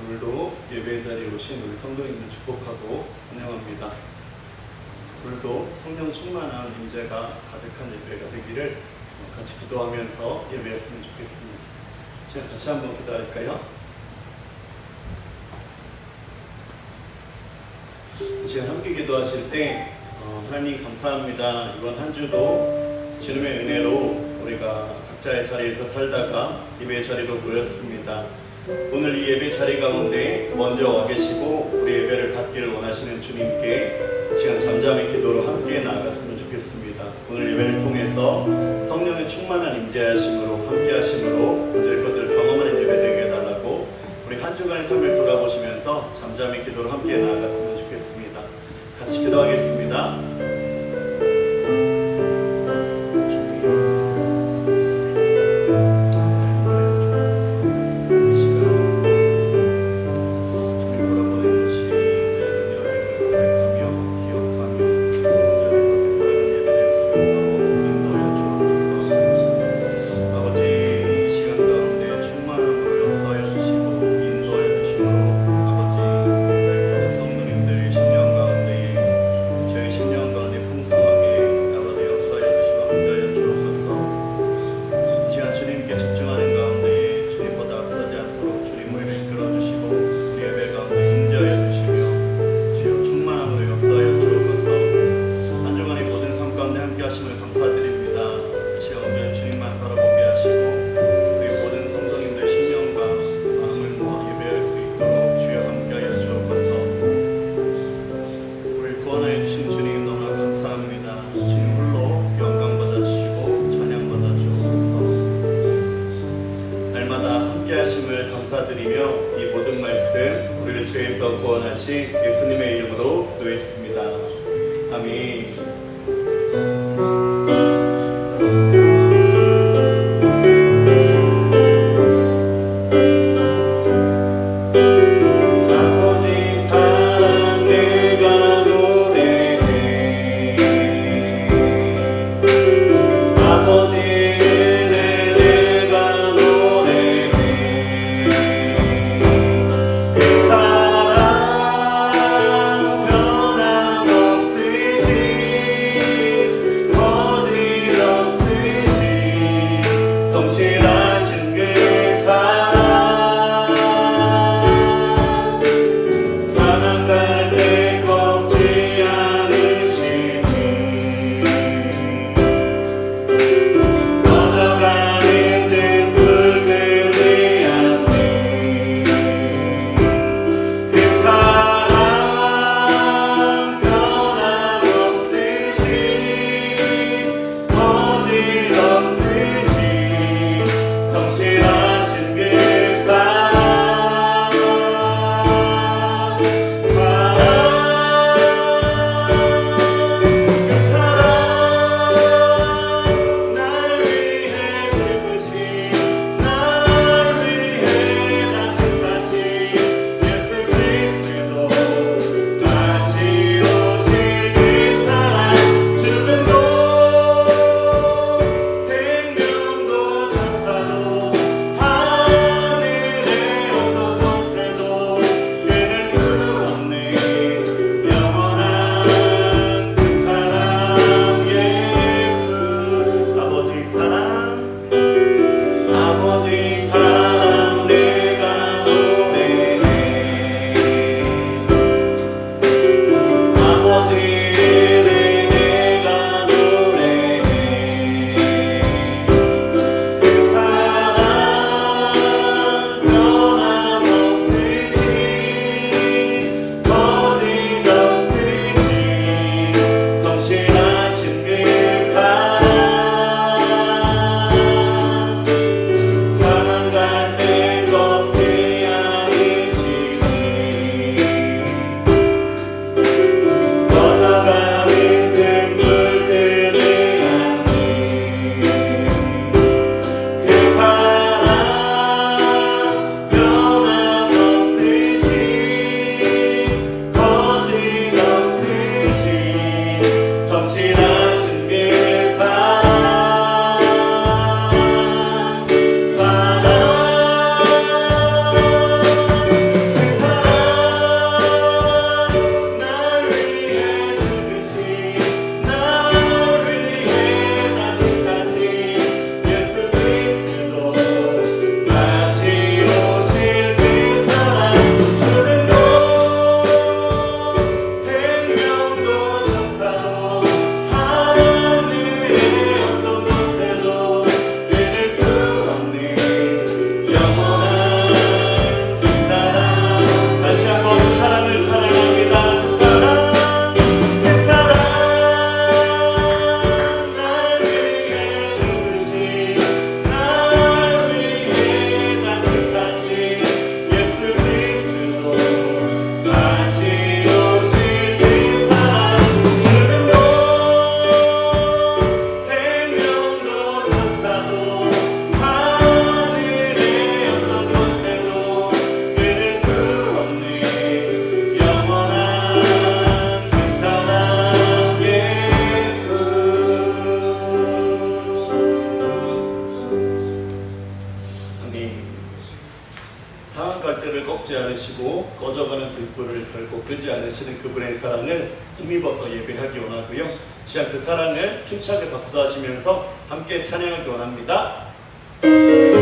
오늘도 예배 자리에 오신 우리 성도님들 축복하고 환영합니다. 오늘도 성령 충만한 임재가 가득한 예배가 되기를 같이 기도하면서 예배했으면 좋겠습니다. 시간 같이 한번 기도할까요? 이 시간 함께 기도하실 때 하나님 감사합니다. 이번 한 주도 주님의 은혜로 우리가 각자의 자리에서 살다가 예배 자리로 모였습니다. 오늘 이 예배 자리 가운데 먼저 와 계시고 우리 예배를 받기를 원하시는 주님께 시간 잠잠의 기도로 함께 나아갔으면 좋겠습니다. 오늘 예배를 통해서 성령의 충만한 임재하심으로 함께 하심으로 오늘 것들을 경험하는 예배 되게 해달라고 우리 한 주간의 삶을 돌아보시면서 잠잠의 기도로 함께 나아갔으면 좋겠습니다. 같이 기도하겠습니다. 감사드리며 이 모든 말씀 우리를 죄에서 구원하신 예수님의 이름으로 기도했습니다. 아멘. 사랑 변함없으시 끄지 않으시는 그분의 사랑을 힘입어서 예배하기 원하고요. 시간 그 사랑을 힘차게 박수하시면서 함께 찬양하기 원합니다. 그대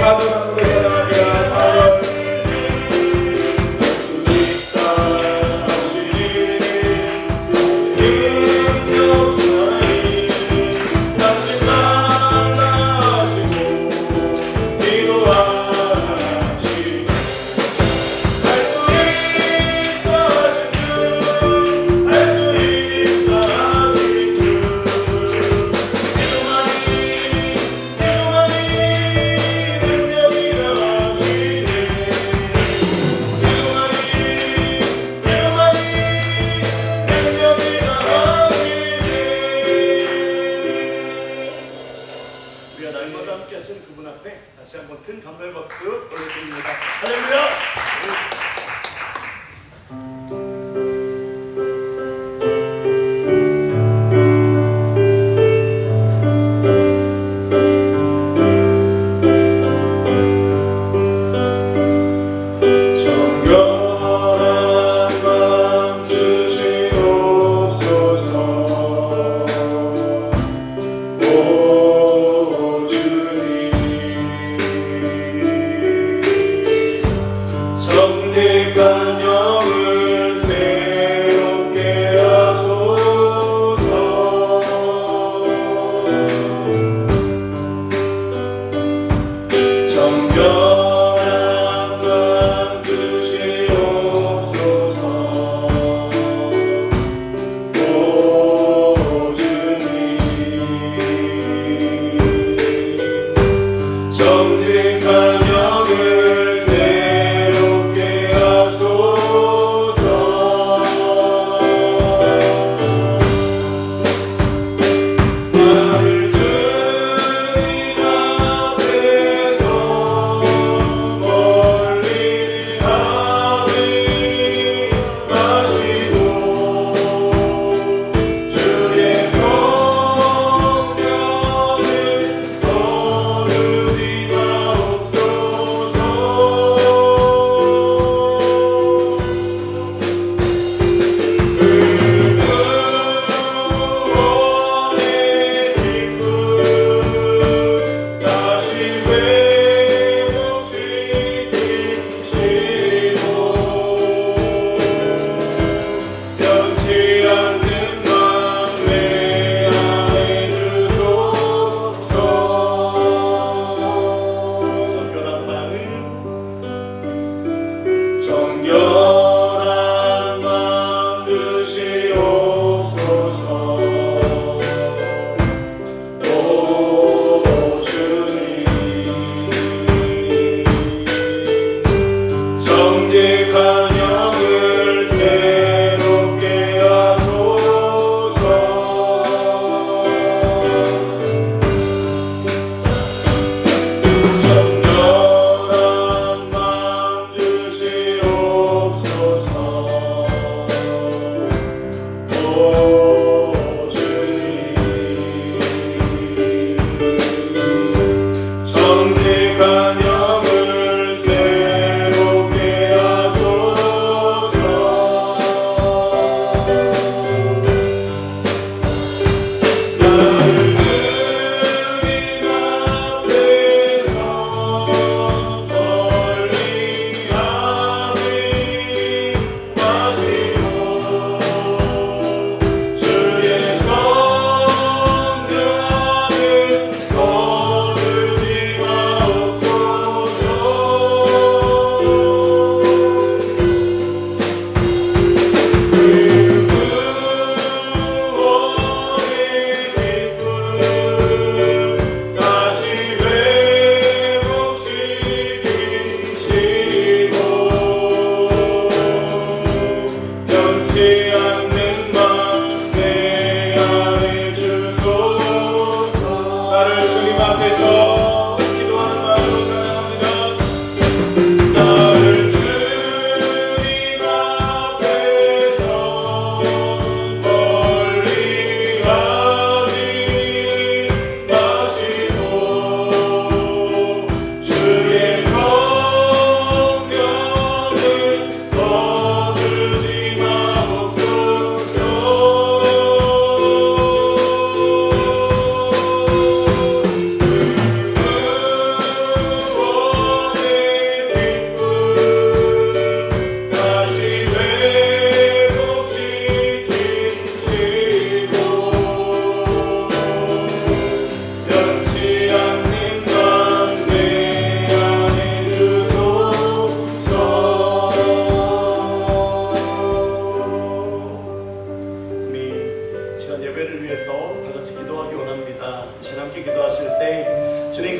사도남으로 전하기라 사였으니 할수 있다 하시니 능력사이 다시 만나 하시고 기도하시니 할수 있다 하신 주할수 있다 하신 주 기도하니 능력이라 하시니 기도하니 능력이라 하시니 우리가 날마다 함께 하시는 그분 앞에 다시 한번 큰 감사의 박수 보내드립니다. 할렐루야! 정결한 맘 주시옵소서 오 주님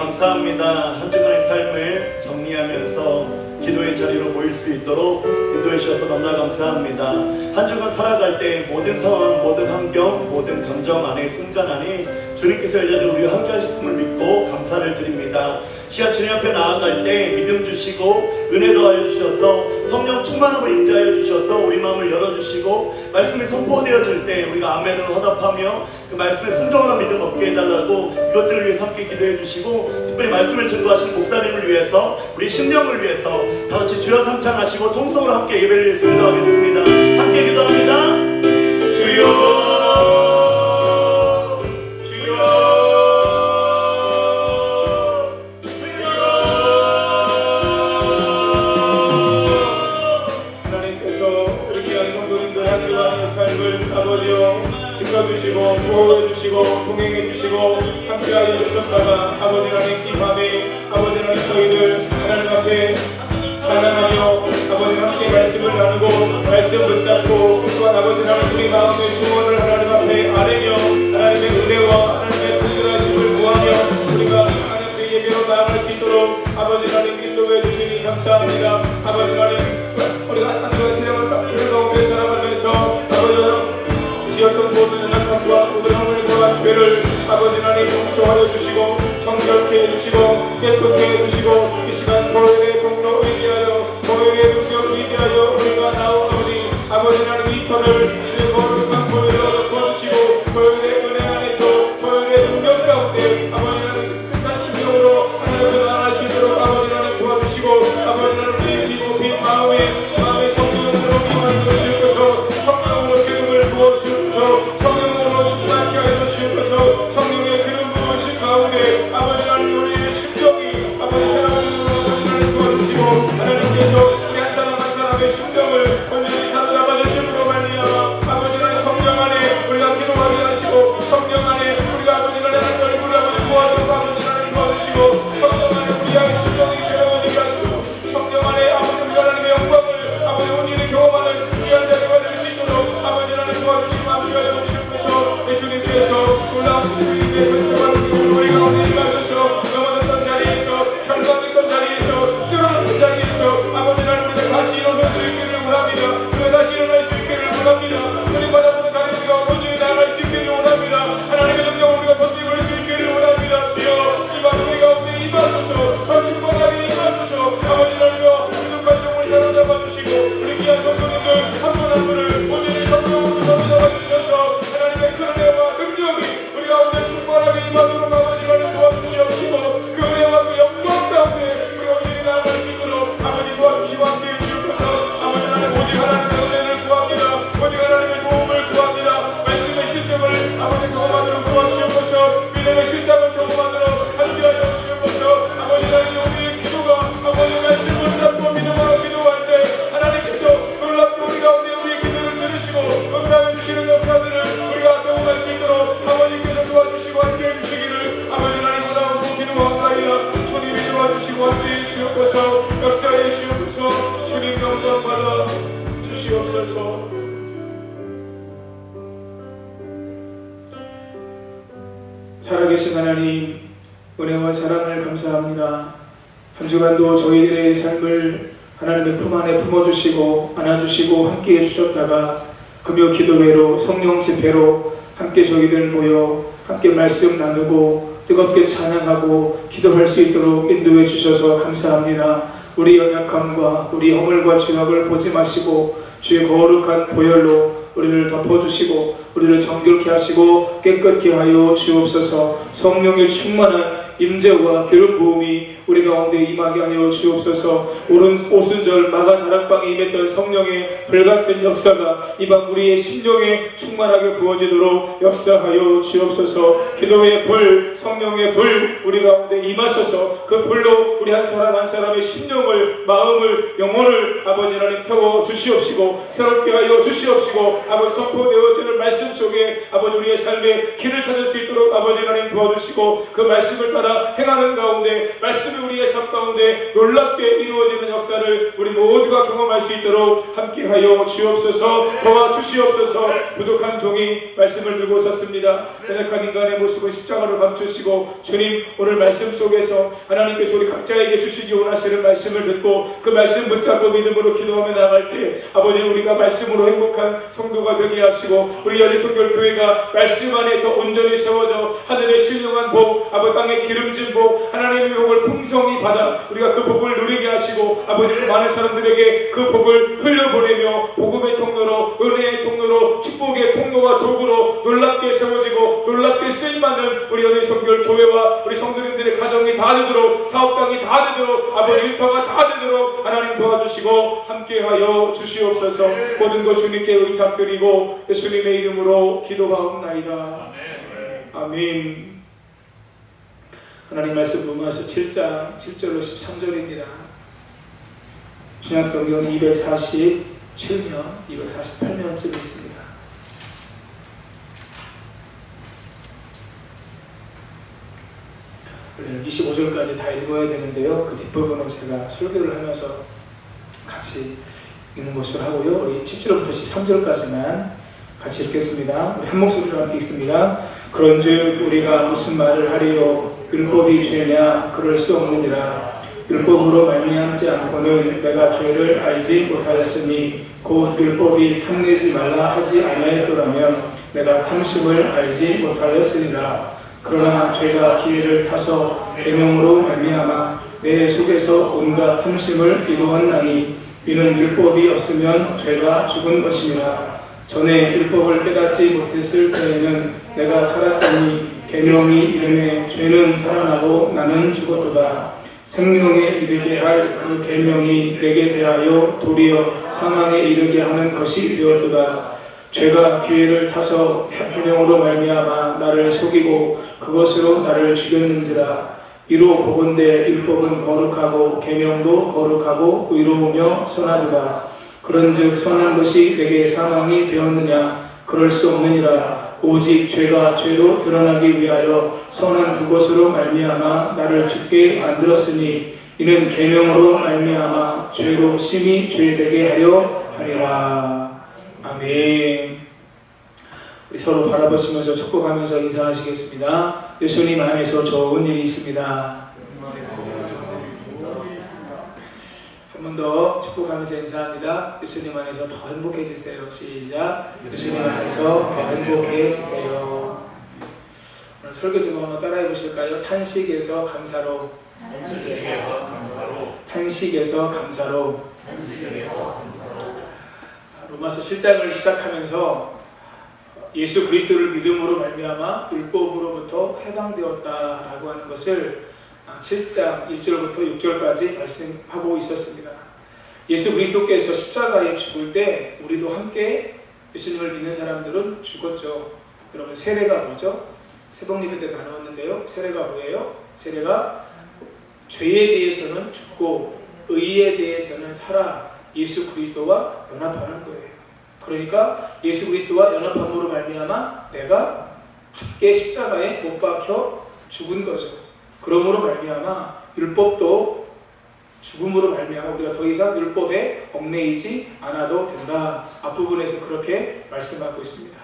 감사합니다. 한 주간의 삶을 정리하면서 기도의 자리로 모일 수 있도록 인도해 주셔서 너무나 감사합니다. 한 주간 살아갈 때 모든 상황, 모든 환경, 모든 감정 안에 순간 안에 주님께서 여전히 우리와 함께 하셨음을 믿고 감사를 드립니다. 시야 주님 앞에 나아갈 때 믿음 주시고 은혜 더하여 주셔서 성령 충만함을 임재하여 주셔서 우리 마음을 열어주시고 말씀이 선포되어질 때 우리가 아멘으로 화답하며 그 말씀에 순종하는 믿음 얻게 해달라고 이것들을 위해서 함께 기도해 주시고 특별히 말씀을 증거하시는 목사님을 위해서 우리 심령을 위해서 다같이 주여 삼창하시고 통성으로 함께 예배를 위해서 기도하겠습니다. 함께 기도합니다. 주여 지켜주시고 보호해주시고 동행해주시고 함께하여 주셨다가 아버지 하나님 이 밤에 아버지 하나님 저희들 하나님 앞에 찬양하며 아버지 함께 말씀을 나누고 말씀 붙잡고 또한 아버지 하나님 우리 마음의 소원을 하나님 앞에 아뢰며 하나님의 은혜와 하나님의 부드러우심을 구하며 우리가 하나님의 예배로 나아갈 수 있도록 아버지 하나님 인도해 주시니 감사합니다. 아버지 하나님 우리가 하나님의 세상을 가운데 살아가면서 아버지 하나님 지었던 모든 연약함과 모든 허물과 죄를 아버지 하나님 용서하여 주시고 정결케 해주시고 깨끗게 해주시고 이 시간 보혈의 공로 의지하여 보혈의 능력 의지하여 우리가 나오노니 아버지 하나님 이 천을 주의 거룩한 보혈로 덮어주시고 보혈의 은혜 안에서 보혈의 능력 가운데 아버지 하나님 끝난 심령으로 하나님을 나아갈 수 있도록 아버지 하나님 도와주시고 아버지 하나님 우리의 기도빈 마음의 성령으로 임하여 주시옵소서. 성령으로 기름을 부어주시옵소서. 성령으로 충만케 하여 주시옵소서. 성령의 기름 부으신 가운데 아버지 하나님 우리의 심정이 아버지 하나님 도와주시고 하나님께서 우리 한 사람 한 사람의 심정을 온전히 사로잡아 주심으로 말미암아 아버지 하나님 성령 안에 우리가 기도하게 하시고 성령 안에 우리가 아버지 하나님 얼굴을 아버지 모아주고 아버지 하나님 도와주시고 성령 안에 우리의 심정이 새로워지게 하시고 성령 안에 아버지 우리 하나님의 영광을 아버지 온전히 경험하는 귀한 자리가 될 수 있도록 아버지 하나님 도와주시고 함께하여 주시옵소서. 예수님께서 놀라운 주님의 권세와 능력으로 우리 가운데 임하셔서 넘어졌던 자리에서 결박됐던 자리에서 쓰러졌던 자리에서 아버지 하나님 우리가 다시 일어설 수 있기를 원합니다. 우리가 다시 일어날 수 있기를 원합니다. 우리 바라보는 가리 우리가 온전히 나아갈 수 있기를 원합니다. 하나님의 능력 우리가 던져볼 수 있기를 원합니다. 주여 이 밤 우리 가운데 임하소서. 더 충만하게 임하소서. 아버지 하나님과 기독한 영혼을 사로잡아 주시고 우리 귀한 성도님들 한 분 한 분을 온전히 성령으로 사로잡아 주셔서 하나님의 그 은혜와 능력이 우리 가운데 충만하게 임하도록 아버지 하나님 도와주시옵시고 그 은혜와 그 영광 가운데 우리가 온전히 나아갈 수 있도록 아버지 도와주시고 함께해 주시옵소서. 아버지 하나님 오직 하나님의 은혜를 구합니다. 오직 하나님의 도움을 구합니다. 말씀의 실정을 아버지 경험하도록 도와주시옵소서. 믿음의 실상을 경험하도록 함께하여 주시옵소서. 아버지 하나님 우리의 기도가 아버지 말씀을 잡고 믿음으로 기도할 때 하나님께서 놀랍게 우리 가운데 우리의 기도를 들으시고 응답해 주시는 역사들을 우리가 경험할 수 있도록 아버지께서 도와주시고 함께해 주시기를 아버지 하나님 나오고 기도하옵나이다. 주님이 도와주시고 함께해 주시옵소서. 역사해 주시옵소서. 주님 영광 받아 주시옵소서. 살아계신 하나님 은혜와 사랑을 감사합니다. 한 주간도 저희들의 삶을 하나님의 품 안에 품어주시고 안아주시고 함께해 주셨다가 금요 기도회로 성령 집회로 함께 저희들 모여 함께 말씀 나누고 뜨겁게 찬양하고 기도할 수 있도록 인도해 주셔서 감사합니다. 우리 연약함과 우리 허물과 죄악을 보지 마시고 주의 거룩한 보혈로 우리를 덮어주시고 우리를 정결케 하시고 깨끗게 하여 주옵소서. 성령의 충만한 임재와 기름 부음이 우리 가운데 임하게 하여 주옵소서. 오순절 마가 다락방에 임했던 성령의 불같은 역사가 이 밤 우리의 심령에 충만하게 부어지도록 역사하여 주옵소서. 기도의 불, 성령의 불 우리 가운데 임하셔서 그 불로 우리 한 사람 한 사람의 심령을, 마음을, 영혼을 아버지 하나님 태워 주시옵시고 새롭게 하여 주시옵시고 아버지 선포되어지는 말씀 속에 아버지 우리의 삶에 길을 찾을 수 있도록 아버지 하나님 도와주시고 그 말씀을 따라 행하는 가운데 말씀이 우리의 삶 가운데 놀랍게 이루어지는 역사를 우리 모두가 경험할 수 있도록 함께하여 주옵소서. 도와주시옵소서. 부족한 종이 말씀을 들고 섰습니다. 연약한 인간의 모습을 십자가로 감추시고 주님 오늘 말씀 속에서 하나님께서 우리 각자에게 주시기 원하시는 말씀을 듣고 그 말씀 붙잡고 믿음으로 기도하며 나갈 때 아버지 우리가 말씀으로 행복한 성도가 되게 하시고 우리 연희선교회가 말씀 안에 더 온전히 세워져 하늘의 신령한 복 아버지 땅의 기름진 복 하나님의 복을 풍성히 받아 우리가 그 복을 누리게 하시고 아버지 그 많은 사람들에게 그 복을 흘려보내며 복음의 통로로 은혜의 통로로 축복의 통로와 도구로 놀랍게 세워지고 놀랍게 쓰임받는 우리 연희선교회와 우리 성도님들의 가정이 다 되도록 사업장이 다 되도록 아버지 일터가 다 되도록 하나님 도와주시고 함께하여 주시옵소서. 모든 것 주님께 의탁드리고 예수님의 이름으로 기도하옵나이다. 아멘. 하나님 말씀 로마서 7장 7절로 13절입니다. 신약성경 247면 248면쯤에 있습니다. 25절까지 다 읽어야 되는데요. 그 뒷부분은 제가 설교를 하면서 같이 읽는 것으로 하고요. 우리 10절부터 13절까지만 같이 읽겠습니다. 우리 한 목소리로 함께 읽습니다. 그런즉 우리가 무슨 말을 하리요? 율법이 죄냐? 그럴 수 없느니라. 율법으로 말미암지 않고는 내가 죄를 알지 못하였으니 곧 율법이 탐내지 말라 하지 아니하였더라면 내가 탐심을 알지 못하였으리라. 그러나 죄가 기회를 타서 계명으로 말미암아 내 속에서 온갖 탐심을 이루었나니 이는 율법이 없으면 죄가 죽은 것이니라. 전에 율법을 깨닫지 못했을 때에는 내가 살았더니 계명이 이르매 죄는 살아나고 나는 죽었도다. 생명에 이르게 할 그 계명이 내게 대하여 도리어 사망에 이르게 하는 것이 되었도다. 죄가 기회를 타서 계명으로 말미암아 나를 속이고 그것으로 나를 죽였는지라. 이로 보건대 율법은 거룩하고 계명도 거룩하고 의로우며 선하도다. 그런즉 선한 것이 내게 사망이 되었느냐? 그럴 수 없느니라. 오직 죄가 죄로 드러나기 위하여 선한 그것으로 말미암아 나를 죽게 만들었으니 이는 계명으로 말미암아 죄로 심히 죄되게 하려 하리라. 아멘. 우리 서로 바라보시면서 축복하면서 인사하시겠습니다. 예수님 안에서 좋은 일이 있습니다. 한 번 더 축복하면서 인사합니다. 예수님 안에서 더 행복해지세요. 시작. 예수님 안에서 더 행복해지세요. 오늘 설교 제목 한번 따라해 보실까요? 탄식에서 감사로. 탄식에서 감사로. 로마서 7장을 시작하면서 예수 그리스도를 믿음으로 말미암아 율법으로부터 해방되었다라고 하는 것을 7장 1절부터 6절까지 말씀하고 있었습니다. 예수 그리스도께서 십자가에 죽을 때 우리도 함께 예수님을 믿는 사람들은 죽었죠. 여러분 세례가 뭐죠? 새벽예배 때 나누었는데요. 세례가 뭐예요? 세례가 죄에 대해서는 죽고 의에 대해서는 살아 예수 그리스도와 연합하는 거예요. 그러니까 예수 그리스도와 연합함으로 말미암아 내가 함께 십자가에 못 박혀 죽은 거죠. 그러므로 말미암아 율법도 죽음으로 말미암아 우리가 더 이상 율법에 얽매이지 않아도 된다. 앞부분에서 그렇게 말씀하고 있습니다.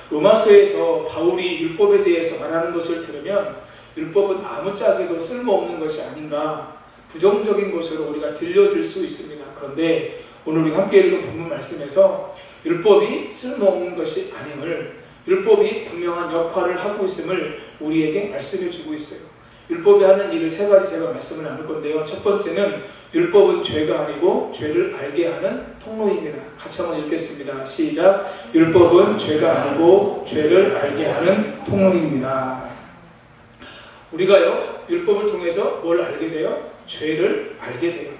로마서에서 바울이 율법에 대해서 말하는 것을 들으면 율법은 아무짝에도 쓸모없는 것이 아닌가 부정적인 것으로 우리가 들려질 수 있습니다. 그런데 오늘 우리 함께 읽은 본문 말씀에서 율법이 쓸모없는 것이 아님을 율법이 분명한 역할을 하고 있음을 우리에게 말씀해 주고 있어요. 율법이 하는 일을 세 가지 제가 말씀을 나눌 건데요. 첫 번째는 율법은 죄가 아니고 죄를 알게 하는 통로입니다. 같이 한번 읽겠습니다. 시작. 율법은 죄가 아니고 죄를 알게 하는 통로입니다. 우리가요 율법을 통해서 뭘 알게 돼요? 죄를 알게 돼요.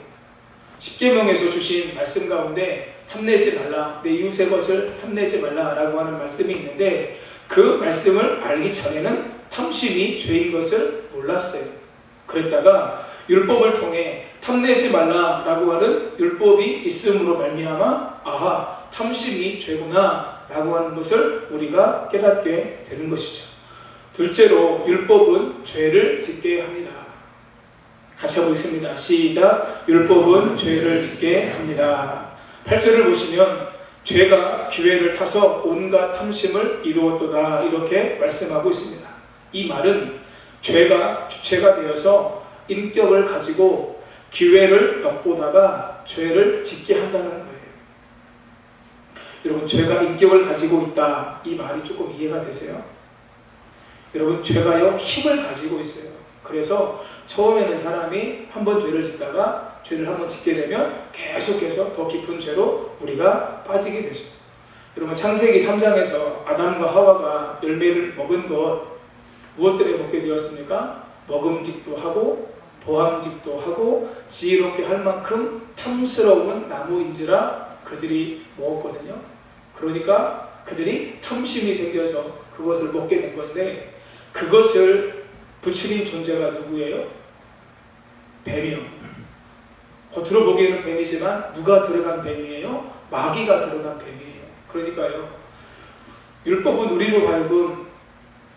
십계명에서 주신 말씀 가운데 탐내지 말라, 내 이웃의 것을 탐내지 말라라고 하는 말씀이 있는데 그 말씀을 알기 전에는 탐심이 죄인 것을 몰랐어요. 그랬다가 율법을 통해 탐내지 말라라고 하는 율법이 있음으로 말미암아 아하 탐심이 죄구나 라고 하는 것을 우리가 깨닫게 되는 것이죠. 둘째로 율법은 죄를 짓게 합니다. 같이 해보겠습니다. 시작. 율법은 죄를 짓게 합니다. 8절을 보시면 죄가 기회를 타서 온갖 탐심을 이루었도다 이렇게 말씀하고 있습니다. 이 말은 죄가 주체가 되어서 인격을 가지고 기회를 엿보다가 죄를 짓게 한다는 거예요. 여러분, 죄가 인격을 가지고 있다, 이 말이 조금 이해가 되세요? 여러분, 죄가요 힘을 가지고 있어요. 그래서 처음에는 사람이 한번 죄를 짓다가 죄를 한번 짓게 되면 계속해서 더 깊은 죄로 우리가 빠지게 되죠. 여러분, 창세기 3장에서 아담과 하와가 열매를 먹은 것 무엇 때문에 먹게 되었습니까? 먹음직도 하고 보함직도 하고 지혜롭게 할 만큼 탐스러운 나무인지라 그들이 먹었거든요. 그러니까 그들이 탐심이 생겨서 그것을 먹게 된 건데, 그것을 부추긴 존재가 누구예요? 뱀이요. 겉으로 보기에는 뱀이지만 누가 들어간 뱀이에요? 마귀가 들어간 뱀이에요. 그러니까요, 율법은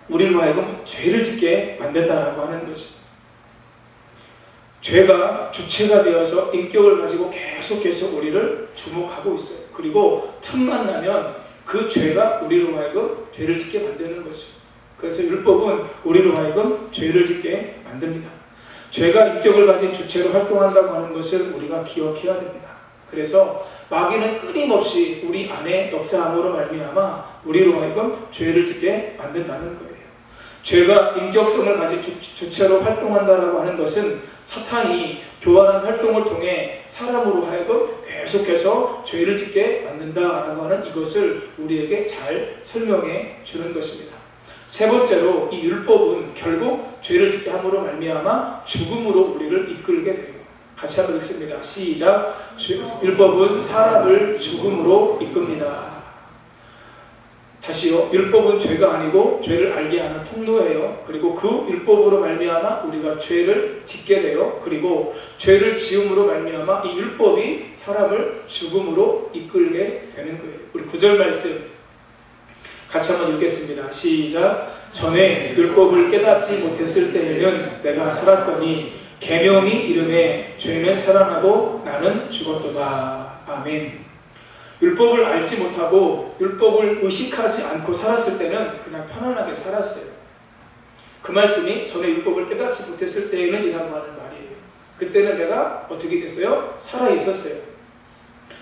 우리로 하여금 죄를 짓게 만든다라고 하는 거지. 죄가 주체가 되어서 인격을 가지고 계속해서 우리를 주목하고 있어요. 그리고 틈만 나면 그 죄가 우리로 하여금 죄를 짓게 만드는 거죠. 그래서 율법은 우리로 하여금 죄를 짓게 만듭니다. 죄가 인격을 가진 주체로 활동한다고 하는 것을 우리가 기억해야 됩니다. 그래서 마귀는 끊임없이 우리 안에 역사함으로 말미암아 우리로 하여금 죄를 짓게 만든다는 거예요. 죄가 인격성을 가진 주체로 활동한다라고 하는 것은 사탄이 교활한 활동을 통해 사람으로 하여금 계속해서 죄를 짓게 만든다라고 하는 이것을 우리에게 잘 설명해 주는 것입니다. 세 번째로, 이 율법은 결국 죄를 짓게 함으로 말미암아 죽음으로 우리를 이끌게 돼요. 같이 한번 읽습니다. 시작. 율법은 사람을 죽음으로 이끕니다. 다시요. 율법은 죄가 아니고 죄를 알게 하는 통로예요. 그리고 그 율법으로 말미암아 우리가 죄를 짓게 돼요. 그리고 죄를 지음으로 말미암아 이 율법이 사람을 죽음으로 이끌게 되는 거예요. 우리 9절 말씀 같이 한번 읽겠습니다. 시작. 전에 율법을 깨닫지 못했을 때에는 내가 살았더니 계명이 이름에 죄는 살아나고 나는 죽었도다. 아멘. 율법을 알지 못하고 율법을 의식하지 않고 살았을 때는 그냥 편안하게 살았어요. 그 말씀이 전에 율법을 깨닫지 못했을 때에는 이라고 하는 말이에요. 그때는 내가 어떻게 됐어요? 살아 있었어요.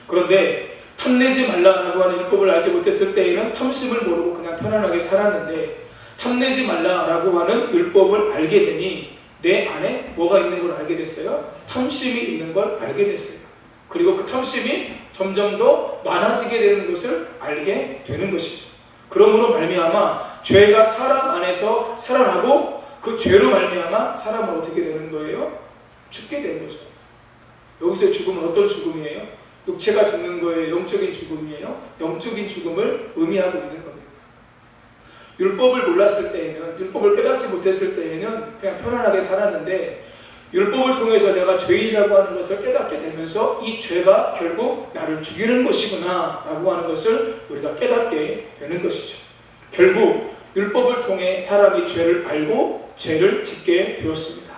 그런데 탐내지 말라라고 하는 율법을 알지 못했을 때에는 탐심을 모르고 그냥 편안하게 살았는데, 탐내지 말라라고 하는 율법을 알게 되니 내 안에 뭐가 있는 걸 알게 됐어요? 탐심이 있는 걸 알게 됐어요. 그리고 그 탐심이 점점 더 많아지게 되는 것을 알게 되는 것이죠. 그러므로 말미암아 죄가 사람 안에서 살아나고 그 죄로 말미암아 사람은 어떻게 되는 거예요? 죽게 되는 거죠. 여기서의 죽음은 어떤 죽음이에요? 육체가 죽는 거예요? 영적인 죽음이에요? 영적인 죽음을 의미하고 있는 겁니다. 율법을 몰랐을 때에는, 율법을 깨닫지 못했을 때에는 그냥 편안하게 살았는데, 율법을 통해서 내가 죄이라고 하는 것을 깨닫게 되면서 이 죄가 결국 나를 죽이는 것이구나 라고 하는 것을 우리가 깨닫게 되는 것이죠. 결국 율법을 통해 사람이 죄를 알고 죄를 짓게 되었습니다.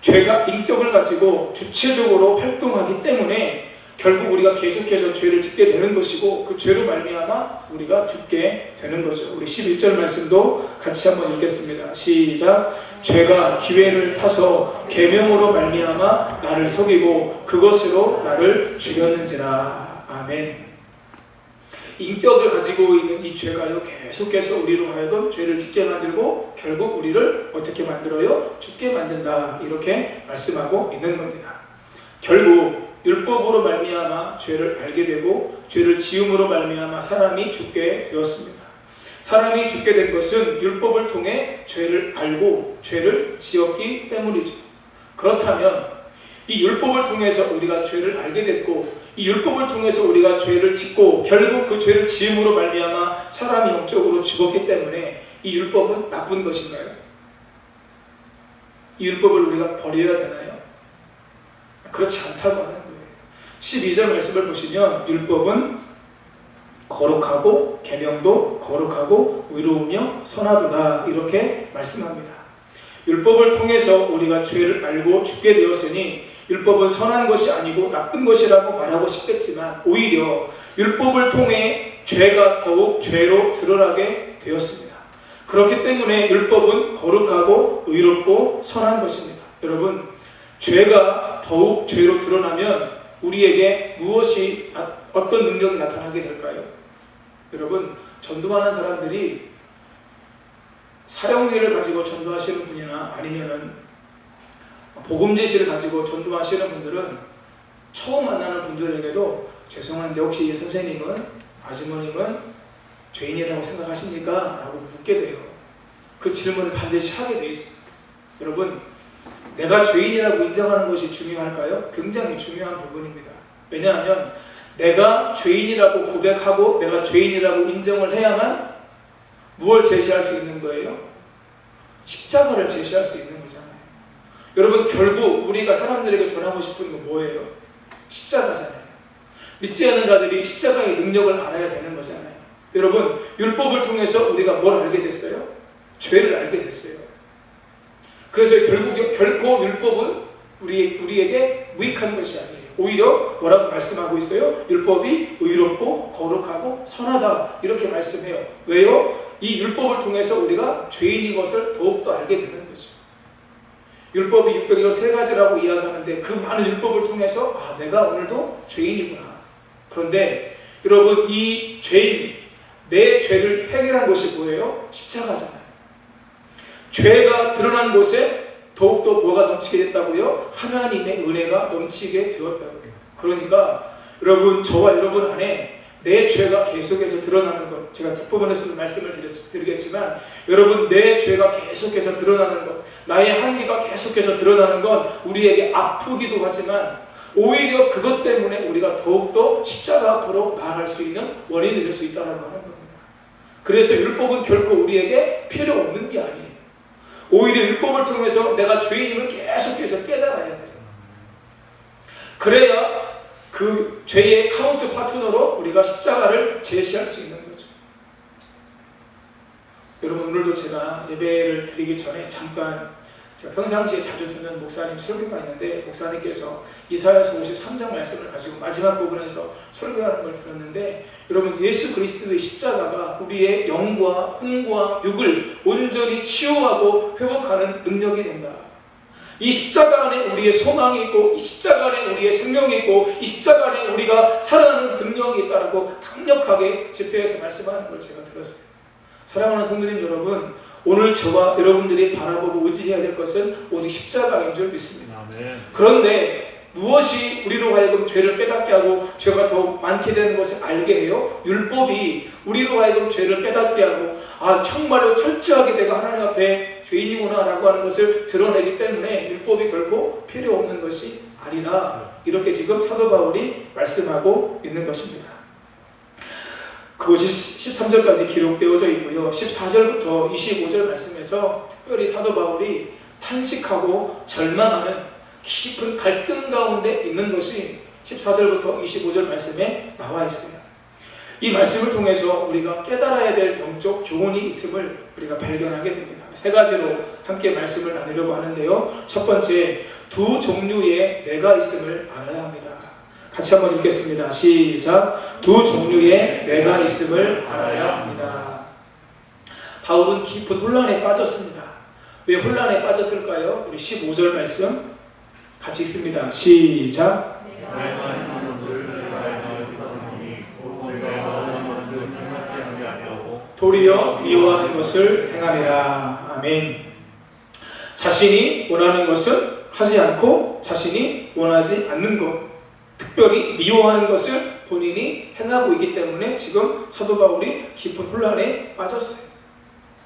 죄가 인격을 가지고 주체적으로 활동하기 때문에 결국 우리가 계속해서 죄를 짓게 되는 것이고, 그 죄로 말미암아 우리가 죽게 되는 거죠. 우리 11절 말씀도 같이 한번 읽겠습니다. 시작. 죄가 기회를 타서 계명으로 말미암아 나를 속이고 그것으로 나를 죽였는지라. 아멘. 인격을 가지고 있는 이 죄가요 계속해서 우리로 하여금 죄를 짓게 만들고 결국 우리를 어떻게 만들어요? 죽게 만든다. 이렇게 말씀하고 있는 겁니다. 결국 율법으로 말미암아 죄를 알게 되고 죄를 지음으로 말미암아 사람이 죽게 되었습니다. 사람이 죽게 된 것은 율법을 통해 죄를 알고 죄를 지었기 때문이죠. 그렇다면 이 율법을 통해서 우리가 죄를 알게 됐고, 이 율법을 통해서 우리가 죄를 짓고 결국 그 죄를 지음으로 말미암아 사람이 영적으로 죽었기 때문에 이 율법은 나쁜 것인가요? 이 율법을 우리가 버려야 되나요? 그렇지 않다고 하는 거예요. 12절 말씀을 보시면 율법은 거룩하고 계명도 거룩하고 의로우며 선하도다 이렇게 말씀합니다. 율법을 통해서 우리가 죄를 알고 죽게 되었으니 율법은 선한 것이 아니고 나쁜 것이라고 말하고 싶겠지만 오히려 율법을 통해 죄가 더욱 죄로 드러나게 되었습니다. 그렇기 때문에 율법은 거룩하고 의롭고 선한 것입니다. 여러분, 죄가 더욱 죄로 드러나면 우리에게 무엇이 어떤 능력이 나타나게 될까요? 여러분, 전도하는 사람들이 사형리를 가지고 전도하시는 분이나 아니면은 복음제시를 가지고 전도하시는 분들은 처음 만나는 분들에게도 죄송한데 혹시 선생님은, 아주머님은 죄인이라고 생각하십니까? 라고 묻게 돼요. 그 질문을 반드시 하게 돼 있습니다. 여러분, 내가 죄인이라고 인정하는 것이 중요할까요? 굉장히 중요한 부분입니다. 왜냐하면 내가 죄인이라고 고백하고 내가 죄인이라고 인정을 해야만 무엇을 제시할 수 있는 거예요? 십자가를 제시할 수 있는 거잖아요. 여러분, 결국 우리가 사람들에게 전하고 싶은 건 뭐예요? 십자가잖아요. 믿지 않는 자들이 십자가의 능력을 알아야 되는 거잖아요. 여러분, 율법을 통해서 우리가 뭘 알게 됐어요? 죄를 알게 됐어요. 그래서 결코 율법은 우리에게 무익한 것이 아니에요. 오히려 뭐라고 말씀하고 있어요? 율법이 의롭고 거룩하고 선하다, 이렇게 말씀해요. 왜요? 이 율법을 통해서 우리가 죄인인 것을 더욱더 알게 되는 거죠. 율법이 613가지라고 이야기하는데 그 많은 율법을 통해서 내가 오늘도 죄인이구나. 그런데 여러분, 이 죄인, 내 죄를 해결한 것이 뭐예요? 십자가잖아요. 죄가 드러난 곳에 더욱더 뭐가 넘치게 됐다고요? 하나님의 은혜가 넘치게 되었다고요. 그러니까 여러분, 저와 여러분 안에 내 죄가 계속해서 드러나는 것, 제가 뒷부분에서도 말씀을 드리겠지만 여러분, 내 죄가 계속해서 드러나는 것, 나의 한계가 계속해서 드러나는 건 우리에게 아프기도 하지만 오히려 그것 때문에 우리가 더욱더 십자가 앞으로 나아갈 수 있는 원인이 될 수 있다는 겁니다. 그래서 율법은 결코 우리에게 필요 없는 게 아니에요. 오히려 율법을 통해서 내가 죄인임을 계속해서 깨달아야 돼요. 그래야 그 죄의 카운트 파트너로 우리가 십자가를 제시할 수 있는 거죠. 여러분, 오늘도 제가 예배를 드리기 전에 잠깐, 제가 평상시에 자주 듣는 목사님 설교가 있는데 목사님께서 이사야서 53장 말씀을 가지고 마지막 부분에서 설교하는 걸 들었는데, 여러분, 예수 그리스도의 십자가가 우리의 영과 혼과 육을 온전히 치유하고 회복하는 능력이 된다. 이 십자가 안에 우리의 소망이 있고, 이 십자가 안에 우리의 생명이 있고, 이 십자가 안에 우리가 살아가는 능력이 있다라고 강력하게 집회에서 말씀하는 걸 제가 들었어요. 사랑하는 성도님 여러분, 오늘 저와 여러분들이 바라보고 의지해야 될 것은 오직 십자가인 줄 믿습니다. 그런데 무엇이 우리로 하여금 죄를 깨닫게 하고 죄가 더 많게 되는 것을 알게 해요? 율법이 우리로 하여금 죄를 깨닫게 하고 정말로 철저하게 내가 하나님 앞에 죄인이구나 라고 하는 것을 드러내기 때문에 율법이 결코 필요 없는 것이 아니라, 이렇게 지금 사도 바울이 말씀하고 있는 것입니다. 그것이 13절까지 기록되어져 있고요. 14절부터 25절 말씀에서 특별히 사도 바울이 탄식하고 절망하는 깊은 갈등 가운데 있는 것이 14절부터 25절 말씀에 나와 있습니다. 이 말씀을 통해서 우리가 깨달아야 될 영적 교훈이 있음을 우리가 발견하게 됩니다. 세 가지로 함께 말씀을 나누려고 하는데요. 첫 번째, 두 종류의 내가 있음을 알아야 합니다. 같이 한번 읽겠습니다. 시작. 두 종류의 내가 있음을 알아야 합니다. 바울은 깊은 혼란에 빠졌습니다. 왜 혼란에 빠졌을까요? 우리 15절 말씀 같이 읽습니다. 시작. 도리어 미워하는 것을 행함이라. 아멘. 자신이 원하는 것을 하지 않고 자신이 원하지 않는 것, 특별히 미워하는 것을 본인이 행하고 있기 때문에 지금 사도 바울이 깊은 혼란에 빠졌어요.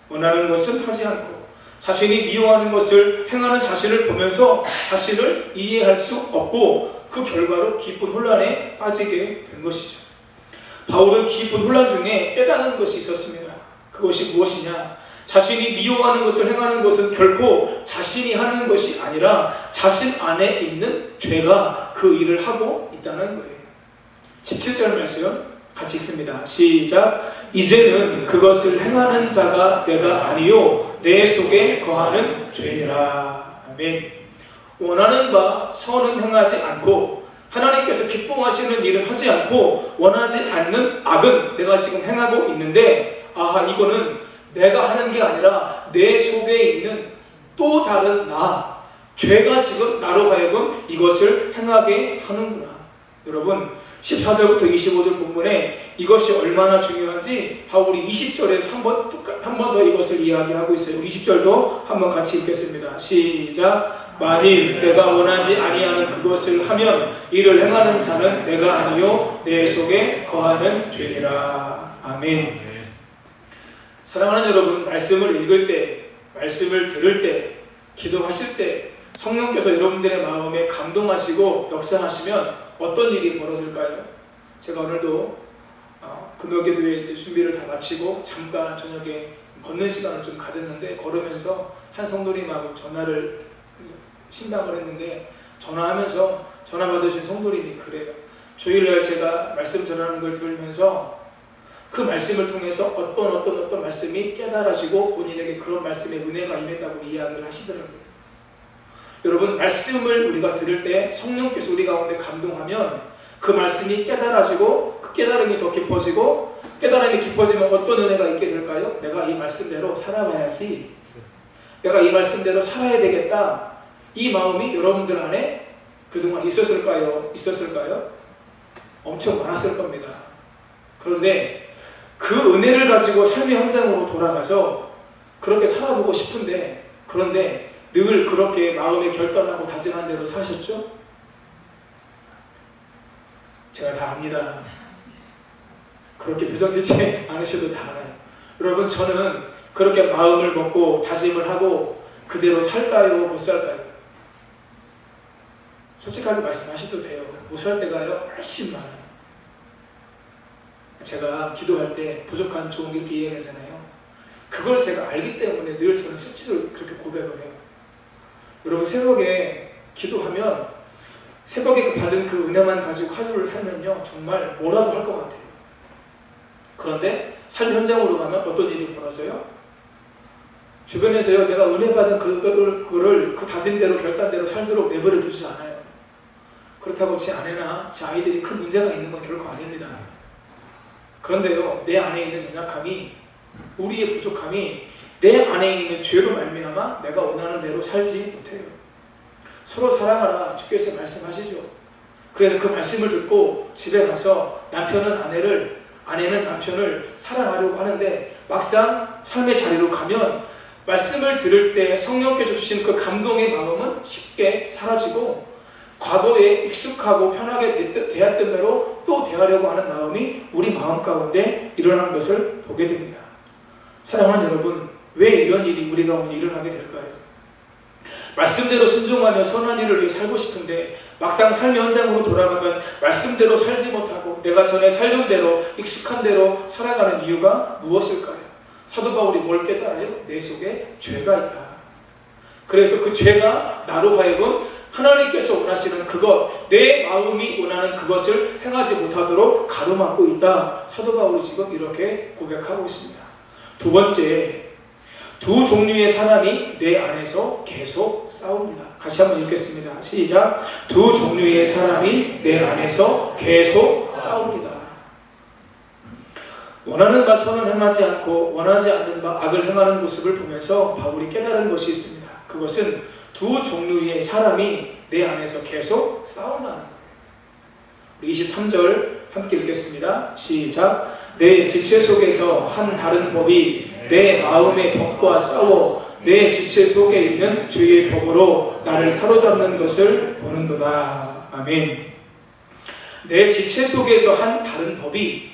원하는 것은 하지 않고 자신이 미워하는 것을 행하는 자신을 보면서 자신을 이해할 수 없고 그 결과로 깊은 혼란에 빠지게 된 것이죠. 바울은 깊은 혼란 중에 깨닫는 것이 있었습니다. 그것이 무엇이냐? 자신이 미워하는 것을 행하는 것은 결코 자신이 하는 것이 아니라 자신 안에 있는 죄가 그 일을 하고 있다는 거예요. 17절 말씀 같이 읽습니다. 시작. 이제는 그것을 행하는 자가 내가 아니요 내 속에 거하는 죄니라. 아멘. 원하는 바 선은 행하지 않고 하나님께서 기뻐하시는 일을 하지 않고 원하지 않는 악은 내가 지금 행하고 있는데, 이거는 내가 하는 게 아니라 내 속에 있는 또 다른 나, 죄가 지금 나로 하여금 이것을 행하게 하는구나. 여러분 14절부터 25절 본문에 이것이 얼마나 중요한지 바울이 20절에서 한 번 더 이것을 이야기하고 있어요. 20절도 한번 같이 읽겠습니다. 시작. 만일 내가 원하지 아니하는 그것을 하면 이를 행하는 자는 내가 아니요 내 속에 거하는 죄니라. 아멘. 사랑하는 여러분, 말씀을 읽을 때, 말씀을 들을 때, 기도하실 때 성령께서 여러분들의 마음에 감동하시고 역사하시면 어떤 일이 벌어질까요? 제가 오늘도 금요기도회 준비를 다 마치고 잠깐 저녁에 걷는 시간을 좀 가졌는데, 걸으면서 한 성도님하고 신방을 했는데, 전화하면서 전화 받으신 성도님이 그래요. 주일날 제가 말씀 전하는 걸 들으면서 그 말씀을 통해서 어떤 말씀이 깨달아지고 본인에게 그런 말씀의 은혜가 임했다고 이야기를 하시더라고요. 여러분, 말씀을 우리가 들을 때 성령께서 우리 가운데 감동하면 그 말씀이 깨달아지고 그 깨달음이 더 깊어지고, 깨달음이 깊어지면 어떤 은혜가 있게 될까요? 내가 이 말씀대로 살아가야지, 내가 이 말씀대로 살아야 되겠다, 이 마음이 여러분들 안에 그동안 있었을까요? 엄청 많았을 겁니다. 그런데 그 은혜를 가지고 삶의 현장으로 돌아가서 그렇게 살아보고 싶은데, 그런데 늘 그렇게 마음에 결단하고 다짐한 대로 사셨죠? 제가 다 압니다. 그렇게 표정 짓지 않으셔도 다 알아요. 여러분, 저는 그렇게 마음을 먹고 다짐을 하고 그대로 살까요? 못 살까요? 솔직하게 말씀하셔도 돼요. 못 살 때가요 훨씬 많아요. 제가 기도할 때 부족한 좋은 게 이렇게 이야기하잖아요. 그걸 제가 알기 때문에 늘 저는 실제로 그렇게 고백을 해요. 여러분, 새벽에 기도하면, 새벽에 받은 그 은혜만 가지고 하루를 살면요 정말 뭐라도 할 것 같아요. 그런데 삶 현장으로 가면 어떤 일이 벌어져요? 주변에서요, 내가 은혜 받은 그거를 그 다짐대로 결단대로 살도록 내버려 두지 않아요. 그렇다고 제 아내나 제 아이들이 큰 문제가 있는 건 결코 아닙니다. 그런데요, 내 안에 있는 연약함이, 우리의 부족함이 내 안에 있는 죄로 말미암아 내가 원하는 대로 살지 못해요. 서로 사랑하라 주께서 말씀하시죠. 그래서 그 말씀을 듣고 집에 가서 아내는 남편을 사랑하려고 하는데, 막상 삶의 자리로 가면 말씀을 들을 때 성령께서 주신 그 감동의 마음은 쉽게 사라지고, 과거에 익숙하고 편하게 대했던 대로 또 대하려고 하는 마음이 우리 마음 가운데 일어나는 것을 보게 됩니다. 사랑하는 여러분, 왜 이런 일이 우리 가운데 일어나게 될까요? 말씀대로 순종하며 선한 일을 위해 살고 싶은데 막상 삶의 현장으로 돌아가면 말씀대로 살지 못하고 내가 전에 살던 대로 익숙한 대로 살아가는 이유가 무엇일까요? 사도 바울이 뭘 깨달아요? 내 속에 죄가 있다. 그래서 그 죄가 나로 하여금 하나님께서 원하시는 그것, 내 마음이 원하는 그것을 행하지 못하도록 가로막고 있다. 사도 바울이 지금 이렇게 고백하고 있습니다. 두 번째, 두 종류의 사람이 내 안에서 계속 싸웁니다. 같이 한번 읽겠습니다. 시작. 두 종류의 사람이 내 안에서 계속 싸웁니다. 원하는 바 선은 행하지 않고 원하지 않는 바 악을 행하는 모습을 보면서 바울이 깨달은 것이 있습니다. 그것은 두 종류의 사람이 내 안에서 계속 싸운다는 거예요. 우리 23절 함께 읽겠습니다. 시작. 내 지체 속에서 한 다른 법이 내 마음의 법과 싸워 내 지체 속에 있는 죄의 법으로 나를 사로잡는 것을 보는도다. 아멘. 내 지체 속에서 한 다른 법이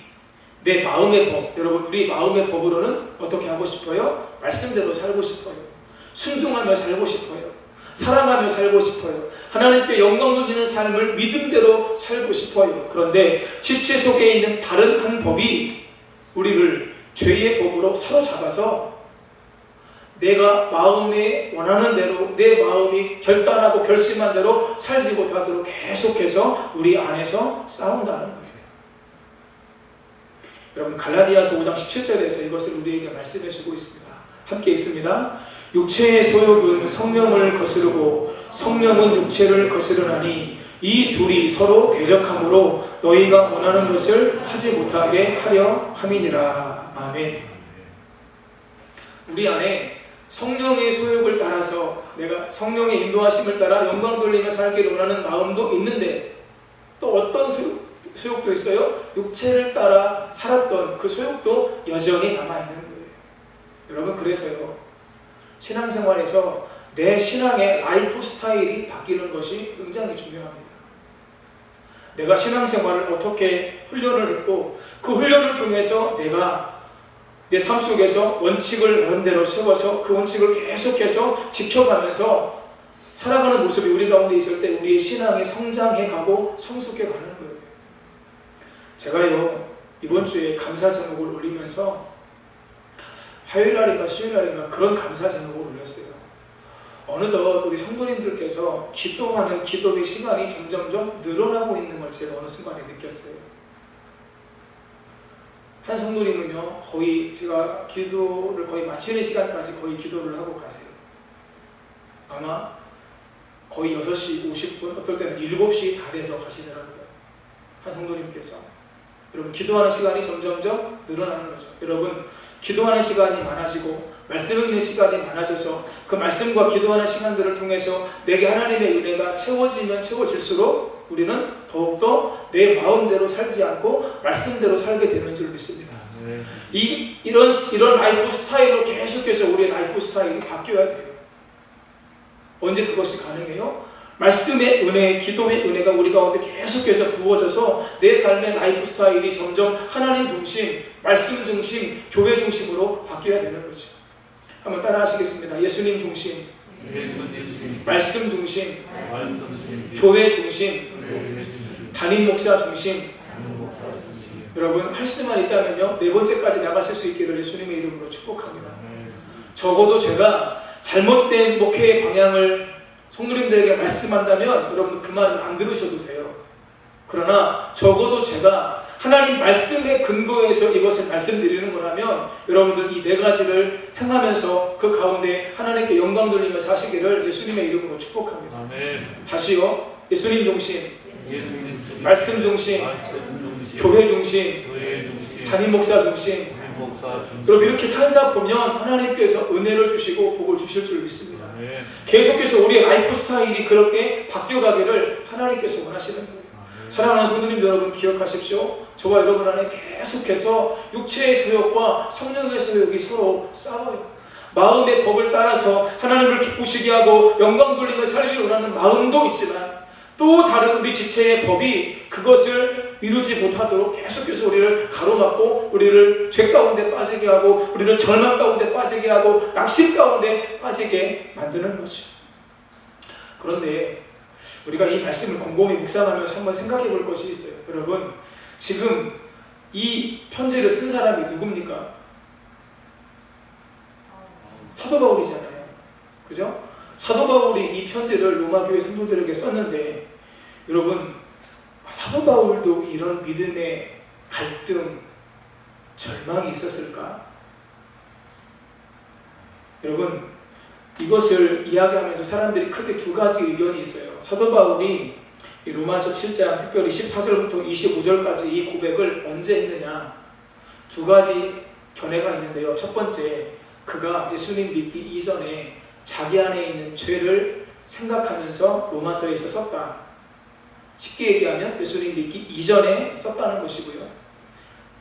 내 마음의 법, 여러분, 우리 마음의 법으로는 어떻게 하고 싶어요? 말씀대로 살고 싶어요. 순종하며 살고 싶어요. 사랑하며 살고 싶어요. 하나님께 영광 돌리는 삶을 믿음대로 살고 싶어요. 그런데 지체 속에 있는 다른 한 법이 우리를 죄의 법으로 사로잡아서 내가 마음에 원하는 대로, 내 마음이 결단하고 결심한 대로 살지 못하도록 계속해서 우리 안에서 싸운다는 거예요. 여러분, 갈라디아서 5장 17절에서 이것을 우리에게 말씀해 주고 있습니다. 함께 있습니다. 육체의 소욕은 성령을 거스르고 성령은 육체를 거스르나니 이 둘이 서로 대적함으로 너희가 원하는 것을 하지 못하게 하려 함이니라. 아멘. 우리 안에 성령의 소욕을 따라서 내가 성령의 인도하심을 따라 영광 돌리며 살기를 원하는 마음도 있는데 또 어떤 소욕도 있어요? 육체를 따라 살았던 그 소욕도 여전히 남아있는 거예요. 여러분, 그래서요, 신앙생활에서 내 신앙의 라이프 스타일이 바뀌는 것이 굉장히 중요합니다. 내가 신앙생활을 어떻게 훈련을 했고 그 훈련을 통해서 내가 내 삶 속에서 원칙을 나름대로 세워서 그 원칙을 계속해서 지켜가면서 살아가는 모습이 우리 가운데 있을 때 우리의 신앙이 성장해가고 성숙해가는 거예요. 제가요, 이번 주에 감사 제목을 올리면서 화요일날인가 수요일날인가 그런 감사 제목을 올렸어요. 어느덧 우리 성도님들께서 기도하는 기도의 시간이 점점점 늘어나고 있는 걸 제가 어느 순간에 느꼈어요. 한 성도님은요, 거의 제가 기도를 거의 마치는 시간까지 거의 기도를 하고 가세요. 아마 거의 6시 50분, 어떨 때는 7시 다 돼서 가시더라고요. 한 성도님께서. 여러분, 기도하는 시간이 점점점 늘어나는 거죠. 여러분, 기도하는 시간이 많아지고 말씀 읽는 시간이 많아져서 그 말씀과 기도하는 시간들을 통해서 내게 하나님의 은혜가 채워지면 채워질수록 우리는 더욱더 내 마음대로 살지 않고 말씀대로 살게 되는 줄 믿습니다. 이런 라이프 스타일로 계속해서 우리의 라이프 스타일이 바뀌어야 돼요. 언제 그것이 가능해요? 말씀의 은혜, 기도의 은혜가 우리 가운데 계속해서 부어져서 내 삶의 라이프 스타일이 점점 하나님 중심, 말씀 중심, 교회 중심으로 바뀌어야 되는 거죠. 한번 따라 하시겠습니다. 예수님 중심, 말씀 중심, 교회 중심, 담임 목사 중심. 여러분, 할 수만 있다면요, 4번째까지 나가실 수 있기를 예수님의 이름으로 축복합니다. 적어도 제가 잘못된 목회의 방향을 성도님들에게 말씀한다면 여러분 그 말은 안 들으셔도 돼요. 그러나 적어도 제가 하나님 말씀의 근거에서 이것을 말씀드리는 거라면 여러분들 이 4가지를 행하면서 그 가운데 하나님께 영광 돌리며 사시기를 예수님의 이름으로 축복합니다. 아멘. 다시요. 예수님 중심, 말씀 중심, 교회 중심, 담임 목사 중심. 여러분, 이렇게 살다 보면 하나님께서 은혜를 주시고 복을 주실 줄 믿습니다. 계속해서 우리의 라이프 스타일이 그렇게 바뀌어가기를 하나님께서 원하시는 거예요. 사랑하는 성도님 여러분, 기억하십시오. 저와 여러분 안에 계속해서 육체의 소욕과 성령의 소욕이 서로 싸워요. 마음의 법을 따라서 하나님을 기쁘시게 하고 영광 돌리며 살기를 원하는 마음도 있지만 또 다른 우리 지체의 법이 그것을 이루지 못하도록 계속해서 우리를 가로막고 우리를 죄 가운데 빠지게 하고 우리를 절망 가운데 빠지게 하고 낙심 가운데 빠지게 만드는 거죠. 그런데 우리가 이 말씀을 곰곰이 묵상하면서 한번 생각해 볼 것이 있어요. 여러분, 지금 이 편지를 쓴 사람이 누굽니까? 사도 바울이잖아요. 그죠? 사도 바울이 이 편지를 로마 교회 성도들에게 썼는데 여러분, 사도 바울도 이런 믿음의 갈등, 절망이 있었을까? 여러분, 이것을 이야기하면서 사람들이 크게 2가지 의견이 있어요. 사도 바울이 로마서 7장 특별히 14절부터 25절까지 이 고백을 언제 했느냐, 2가지 견해가 있는데요. 첫 번째, 그가 예수님 믿기 이전에 자기 안에 있는 죄를 생각하면서 로마서에서 썼다. 쉽게 얘기하면 예수님 믿기 이전에 썼다는 것이고요.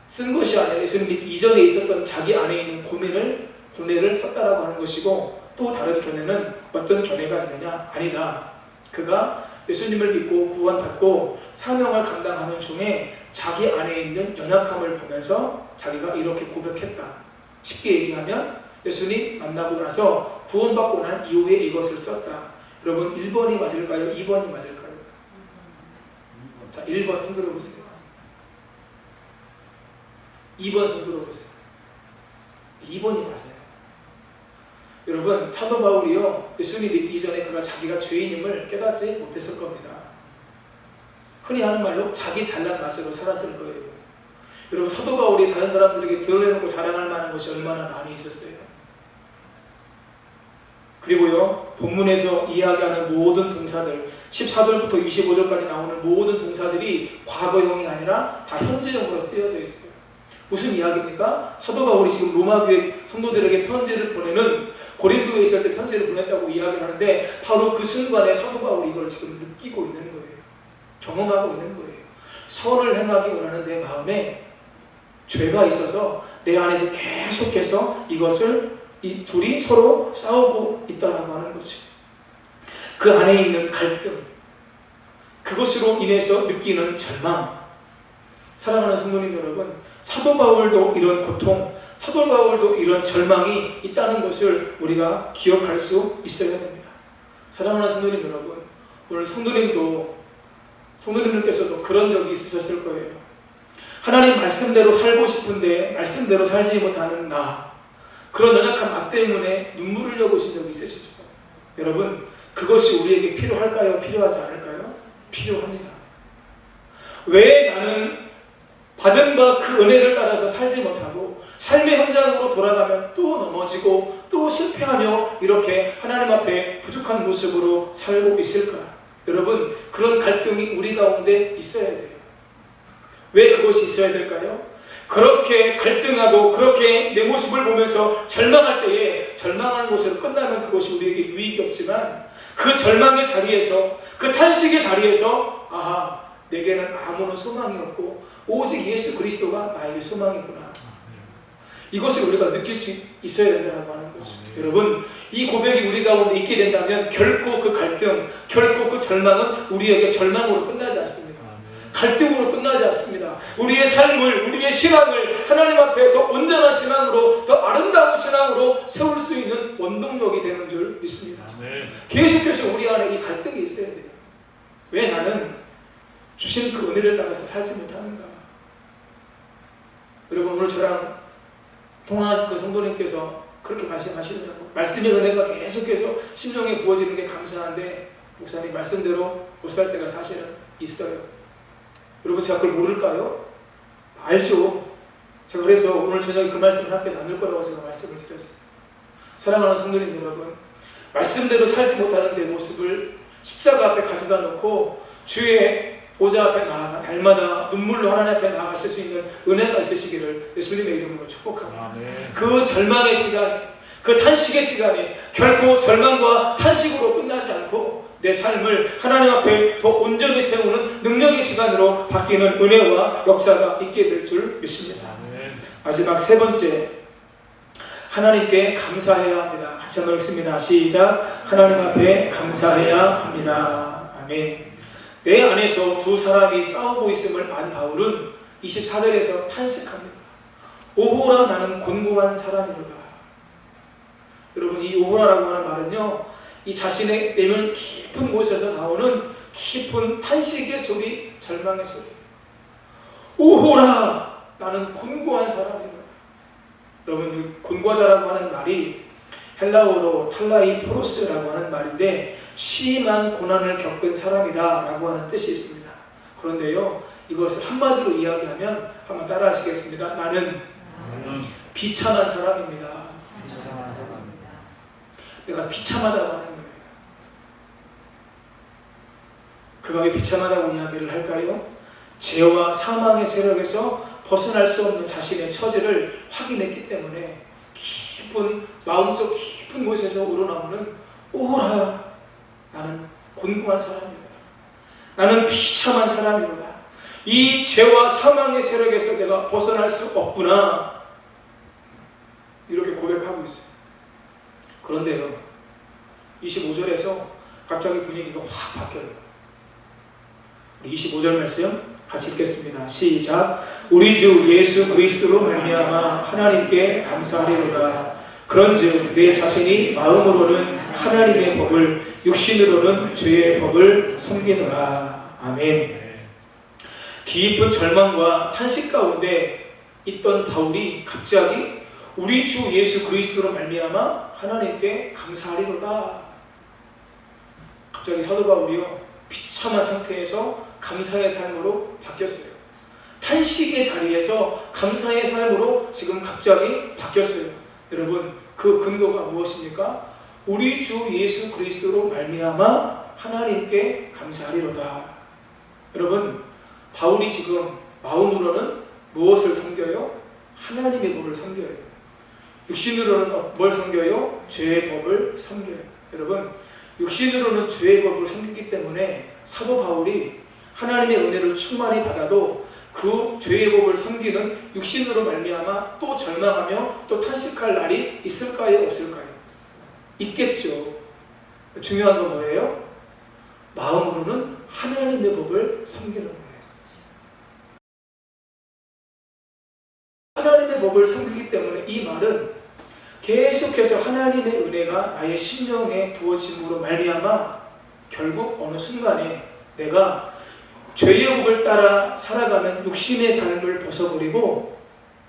쓴 것이 아니라 예수님 믿기 이전에 있었던 자기 안에 있는 고뇌를 썼다라고 하는 것이고, 또 다른 견해는 어떤 견해가 있느냐? 아니다. 그가 예수님을 믿고 구원받고 사명을 감당하는 중에 자기 안에 있는 연약함을 보면서 자기가 이렇게 고백했다. 쉽게 얘기하면 예수님 만나고 나서 구원받고 난 이후에 이것을 썼다. 여러분, 1번이 맞을까요? 2번이 맞을까요? 자, 1번 손 들어보세요. 2번 손 들어보세요. 2번이 맞아요. 여러분, 사도 바울이요, 예수님 믿기 이전에 그가 자기가 죄인임을 깨닫지 못했을 겁니다. 흔히 하는 말로 자기 잘난 맛으로 살았을 거예요. 여러분, 사도 바울이 다른 사람들에게 드러내놓고 자랑할 만한 것이 얼마나 많이 있었어요. 그리고요, 본문에서 이야기하는 모든 동사들, 14절부터 25절까지 나오는 모든 동사들이 과거형이 아니라 다 현재형으로 쓰여져 있어요. 무슨 이야기입니까? 사도 바울이 지금 로마 교회 성도들에게 편지를 보내는, 고린도에 있을 때 편지를 보냈다고 이야기를 하는데, 바로 그 순간에 사도 바울이 이걸 지금 느끼고 있는 거예요. 경험하고 있는 거예요. 선을 행하기 원하는 내 마음에 죄가 있어서 내 안에서 계속해서 이것을 이 둘이 서로 싸우고 있다라고 하는 거죠. 그 안에 있는 갈등, 그것으로 인해서 느끼는 절망. 사랑하는 성도님 여러분, 사도 바울도 이런 고통, 사도 바울도 이런 절망이 있다는 것을 우리가 기억할 수 있어야 됩니다. 사랑하는 성도님 여러분, 오늘 성도님들께서도 그런 적이 있으셨을 거예요. 하나님 말씀대로 살고 싶은데 말씀대로 살지 못하는 나, 그런 연약한 나 때문에 눈물을 흘려보신 적이 있으시죠? 여러분, 그것이 우리에게 필요할까요? 필요하지 않을까요? 필요합니다. 왜 나는 받은 바 그 은혜를 따라서 살지 못하고 삶의 현장으로 돌아가면 또 넘어지고 또 실패하며 이렇게 하나님 앞에 부족한 모습으로 살고 있을까? 여러분, 그런 갈등이 우리 가운데 있어야 돼요. 왜 그것이 있어야 될까요? 그렇게 갈등하고 그렇게 내 모습을 보면서 절망할 때에, 절망하는 것으로 끝나면 그것이 우리에게 유익이 없지만, 그 절망의 자리에서, 그 탄식의 자리에서, 아하, 내게는 아무런 소망이 없고 오직 예수 그리스도가 나에게 소망이구나, 이것을 우리가 느낄 수 있어야 된다고 하는 거죠. 여러분, 이 고백이 우리 가운데 있게 된다면 결코 그 갈등, 결코 그 절망은 우리에게 절망으로 끝나지 않습니다. 갈등으로 끝나지 않습니다. 우리의 삶을, 우리의 신앙을 하나님 앞에 더 온전한 신앙으로, 더 아름다운 신앙으로 세울 수 있는 원동력이 되는 줄 믿습니다. 계속해서 우리 안에 이 갈등이 있어야 돼요. 왜 나는 주신 그 은혜를 따라서 살지 못하는가? 여러분, 오늘 저랑 통화한 그 성도님께서 그렇게 말씀하시더라고요. 말씀의 은혜가 계속해서 심령에 부어지는 게 감사한데, 목사님 말씀대로 못 살 때가 사실은 있어요. 여러분, 제가 그걸 모를까요? 알죠. 제가 그래서 오늘 저녁에 그 말씀을 함께 나눌 거라고 제가 말씀을 드렸어요. 사랑하는 성도님 여러분, 말씀대로 살지 못하는 내 모습을 십자가 앞에 가져다 놓고 주의 보좌 앞에 나아가 날마다 눈물로 하나님 앞에 나아가실 수 있는 은혜가 있으시기를 예수님의 이름으로 축복합니다. 그 절망의 시간, 그 탄식의 시간이 결코 절망과 탄식으로 끝나지 않고 내 삶을 하나님 앞에 더 온전히 세우는 능력의 시간으로 바뀌는 은혜와 역사가 있게 될 줄 믿습니다. 마지막 세 번째, 하나님께 감사해야 합니다. 같이 한번 읽습니다. 시작. 하나님 앞에 감사해야 합니다. 아멘. 내 안에서 두 사람이 싸우고 있음을 안 바울은 24절에서 탄식합니다. 오호라, 나는 곤고한 사람이로다. 여러분, 이 오호라라고 하는 말은요, 이 자신의 내면 깊은 곳에서 나오는 깊은 탄식의 소리, 절망의 소리. 오호라, 나는 곤고한 사람이로다. 여러분, 곤고하다라고 하는 말이 헬라어로 탈라이포로스라고 하는 말인데, 심한 고난을 겪은 사람이다 라고 하는 뜻이 있습니다. 그런데요, 이것을 한마디로 이야기하면 한번 따라 하시겠습니다. 나는 비참한 사람입니다. 내가 비참하다고 하는 거예요. 그가 왜 비참하다고 이야기를 할까요? 죄와 사망의 세력에서 벗어날 수 없는 자신의 처지를 확인했기 때문에 깊은 마음속 깊은 곳에서 우러나오는 오호라, 나는 곤고한 사람이로다. 나는 비참한 사람이로다. 이 죄와 사망의 세력에서 내가 벗어날 수 없구나, 이렇게 고백하고 있어요. 그런데요, 25절에서 갑자기 분위기가 확 바뀌어요. 25절 말씀 같이 읽겠습니다. 시작. 우리 주 예수 그리스도로 말미암아 하나님께 감사하리로다. 그런즉 내 자신이 마음으로는 하나님의 법을, 육신으로는 죄의 법을 섬기노라. 아멘. 깊은 절망과 탄식 가운데 있던 바울이 갑자기 우리 주 예수 그리스도로 말미암아 하나님께 감사하리로다. 갑자기 사도 바울이요, 비참한 상태에서 감사의 삶으로 바뀌었어요. 탄식의 자리에서 감사의 삶으로 지금 갑자기 바뀌었어요. 여러분, 그 근거가 무엇입니까? 우리 주 예수 그리스도로 말미암아 하나님께 감사하리로다. 여러분, 바울이 지금 마음으로는 무엇을 섬겨요? 하나님의 법을 섬겨요. 육신으로는 뭘 섬겨요? 죄의 법을 섬겨요. 여러분, 육신으로는 죄의 법을 섬기기 때문에 사도 바울이 하나님의 은혜를 충만히 받아도 그 죄의 법을 섬기는 육신으로 말미암아 또 절망하며 또 탄식할 날이 있을까요? 없을까요? 있겠죠. 중요한 건 뭐예요? 마음으로는 하나님의 법을 섬기는 거예요. 하나님의 법을 섬기기 때문에 이 말은 계속해서 하나님의 은혜가 나의 심령에 부어짐으로 말미암아 결국 어느 순간에 내가 죄의 법을 따라 살아가는 육신의 삶을 벗어버리고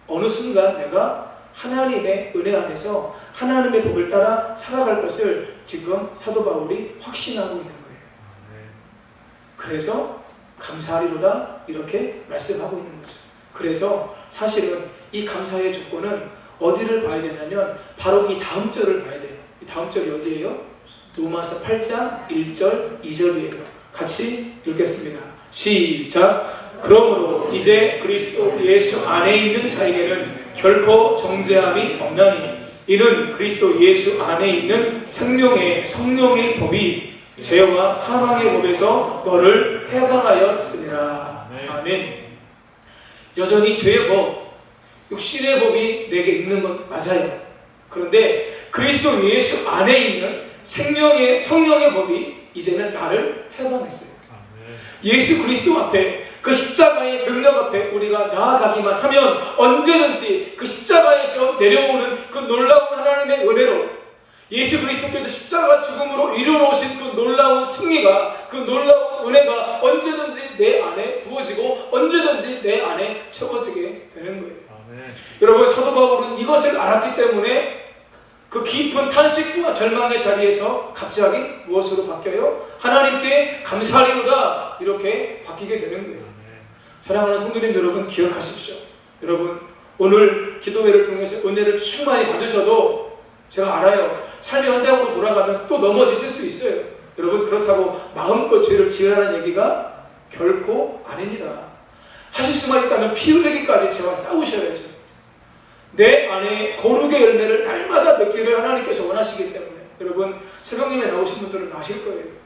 어느 순간 내가 하나님의 은혜 안에서 하나님의 법을 따라 살아갈 것을 지금 사도 바울이 확신하고 있는 거예요. 그래서 감사하리로다 이렇게 말씀하고 있는 거죠. 그래서 사실은 이 감사의 조건은 어디를 봐야 되냐면 바로 이 다음 절을 봐야 돼요. 이 다음 절이 어디예요? 로마서 8장 1절 2절이에요. 같이 읽겠습니다. 시작. 그러므로 이제 그리스도 예수 안에 있는 자에게는 결코 정죄함이 없나니 이는 그리스도 예수 안에 있는 생명의 성령의 법이 죄와 사망의 법에서 너를 해방하였습니다. 아멘. 여전히 죄의 법, 육신의 법이 내게 있는 건 맞아요. 그런데 그리스도 예수 안에 있는 생명의 성령의 법이 이제는 나를 해방했어요. 예수 그리스도 앞에 그 십자가의 능력 앞에 우리가 나아가기만 하면 언제든지 그 십자가에서 내려오는 그 놀라운 하나님의 은혜로 예수 그리스도께서 십자가 죽음으로 이루어오신 그 놀라운 승리가, 그 놀라운 은혜가 언제든지 내 안에 부어지고 언제든지 내 안에 채워지게 되는 거예요. 아멘. 여러분, 사도 바울은 이것을 알았기 때문에 그 깊은 탄식과 절망의 자리에서 갑자기 무엇으로 바뀌어요? 하나님께 감사하리로다 이렇게 바뀌게 되는 거예요. 사랑하는 성도님 여러분, 기억하십시오. 여러분, 오늘 기도회를 통해서 은혜를 충만히 받으셔도 제가 알아요. 삶의 현장으로 돌아가면 또 넘어지실 수 있어요. 여러분, 그렇다고 마음껏 죄를 지으라는 얘기가 결코 아닙니다. 하실 수만 있다면 피 흘리기까지 죄와 싸우셔야죠. 내 안에 거룩의 열매를 날마다 맺기를 하나님께서 원하시기 때문에 여러분, 새벽님에 나오신 분들은 아실 거예요.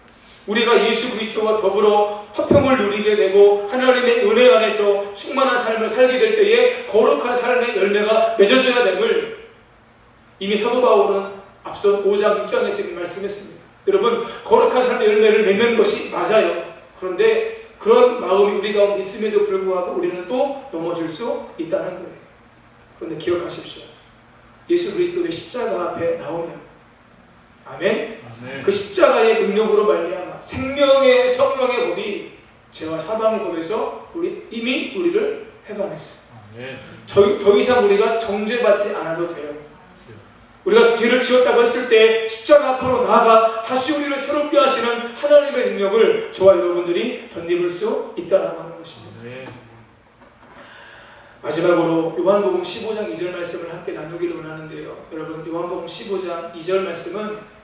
우리가 예수 그리스도와 더불어 화평을 누리게 되고 하나님의 은혜 안에서 충만한 삶을 살게 될 때에 거룩한 삶의 열매가 맺어져야 됨을 이미 사도 바울은 앞서 5장 6장에서 이미 말씀했습니다. 여러분, 거룩한 삶의 열매를 맺는 것이 맞아요. 그런데 그런 마음이 우리 가운데 있음에도 불구하고 우리는 또 넘어질 수 있다는 거예요. 그런데 기억하십시오. 예수 그리스도의 십자가 앞에 나오면 아멘. 아멘. 그 십자가의 능력으로 말미암아 생명의 성령의 법이 죄와 사망의 법에서 이미 우리를 해방했어요. 아멘. 더 이상 우리가 정죄받지 않아도 돼요. 우리가 죄를 지었다고 했을 때 십자가 앞으로 나아가 다시 우리를 새롭게 하시는 하나님의 능력을 저와 여러분들이 덧입을 수 있다라고 하는 것입니다. 아멘. 마지막으로 요한복음 15장 2절 말씀을 함께 나누기를 원하는데요. 여러분, 요한복음 15장 2절 말씀은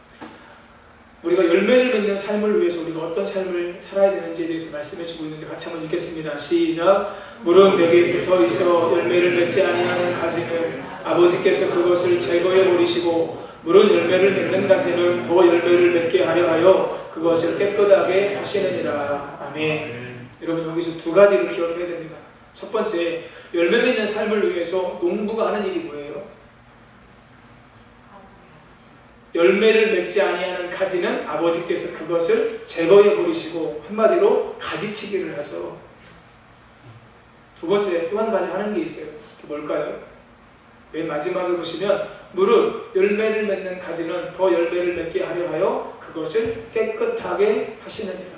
우리가 열매를 맺는 삶을 위해서 우리가 어떤 삶을 살아야 되는지에 대해서 말씀해주고 있는데 같이 한번 읽겠습니다. 시작. 물은 내게 붙어있어 열매를 맺지 아니하는 가지는 아버지께서 그것을 제거해 버리시고 물은 열매를 맺는 가지는 더 열매를 맺게 하려 하여 그것을 깨끗하게 하시느니라. 아멘. 여러분, 여기서 두 가지를 기억해야 됩니다. 첫 번째, 열매 맺는 삶을 위해서 농부가 하는 일이 뭐예요? 열매를 맺지 아니하는 가지는 아버지께서 그것을 제거해 버리시고 한마디로 가지치기를 하죠. 두 번째, 또 한 가지 하는 게 있어요. 뭘까요? 맨 마지막에 보시면 물은 열매를 맺는 가지는 더 열매를 맺게 하려 하여 그것을 깨끗하게 하시느니라.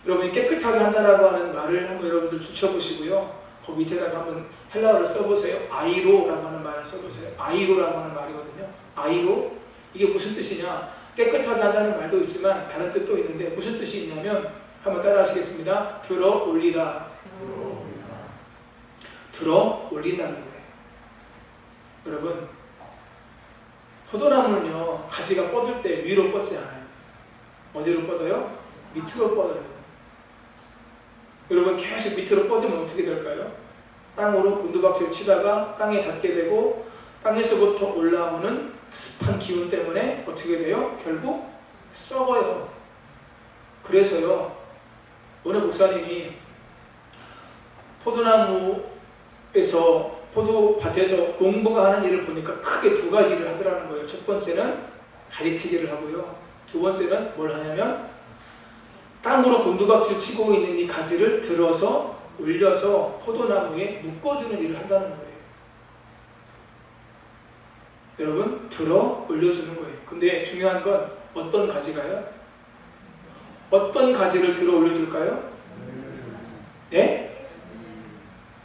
여러분이 깨끗하게 한다라고 하는 말을 한번 여러분들 붙여보시고요. 그 밑에다가 한번 헬라어를 써보세요. 아이로라고 하는 말을 써보세요. 아이로라고 하는 말이거든요. 아이로? 이게 무슨 뜻이냐? 깨끗하게 한다는 말도 있지만 다른 뜻도 있는데 무슨 뜻이 있냐면 한번 따라 하시겠습니다. 들어 올리다. 들어 올린다는 거예요. 여러분, 포도나무는요, 가지가 뻗을 때 위로 뻗지 않아요. 어디로 뻗어요? 밑으로 뻗어요. 여러분, 계속 밑으로 뻗으면 어떻게 될까요? 땅으로 곤두박질 치다가 땅에 닿게 되고, 땅에서부터 올라오는 습한 기운 때문에 어떻게 돼요? 결국 썩어요. 그래서요, 오늘 목사님이 포도나무에서, 포도밭에서 농부가 하는 일을 보니까 크게 두 가지를 하더라는 거예요. 첫 번째는 가리치기를 하고요. 두 번째는 뭘 하냐면 땅으로 곤두박질 치고 있는 이 가지를 들어서 올려서 포도나무에 묶어주는 일을 한다는 거예요. 여러분, 들어 올려주는 거예요. 근데 중요한 건 어떤 가지가요? 어떤 가지를 들어 올려줄까요? 네?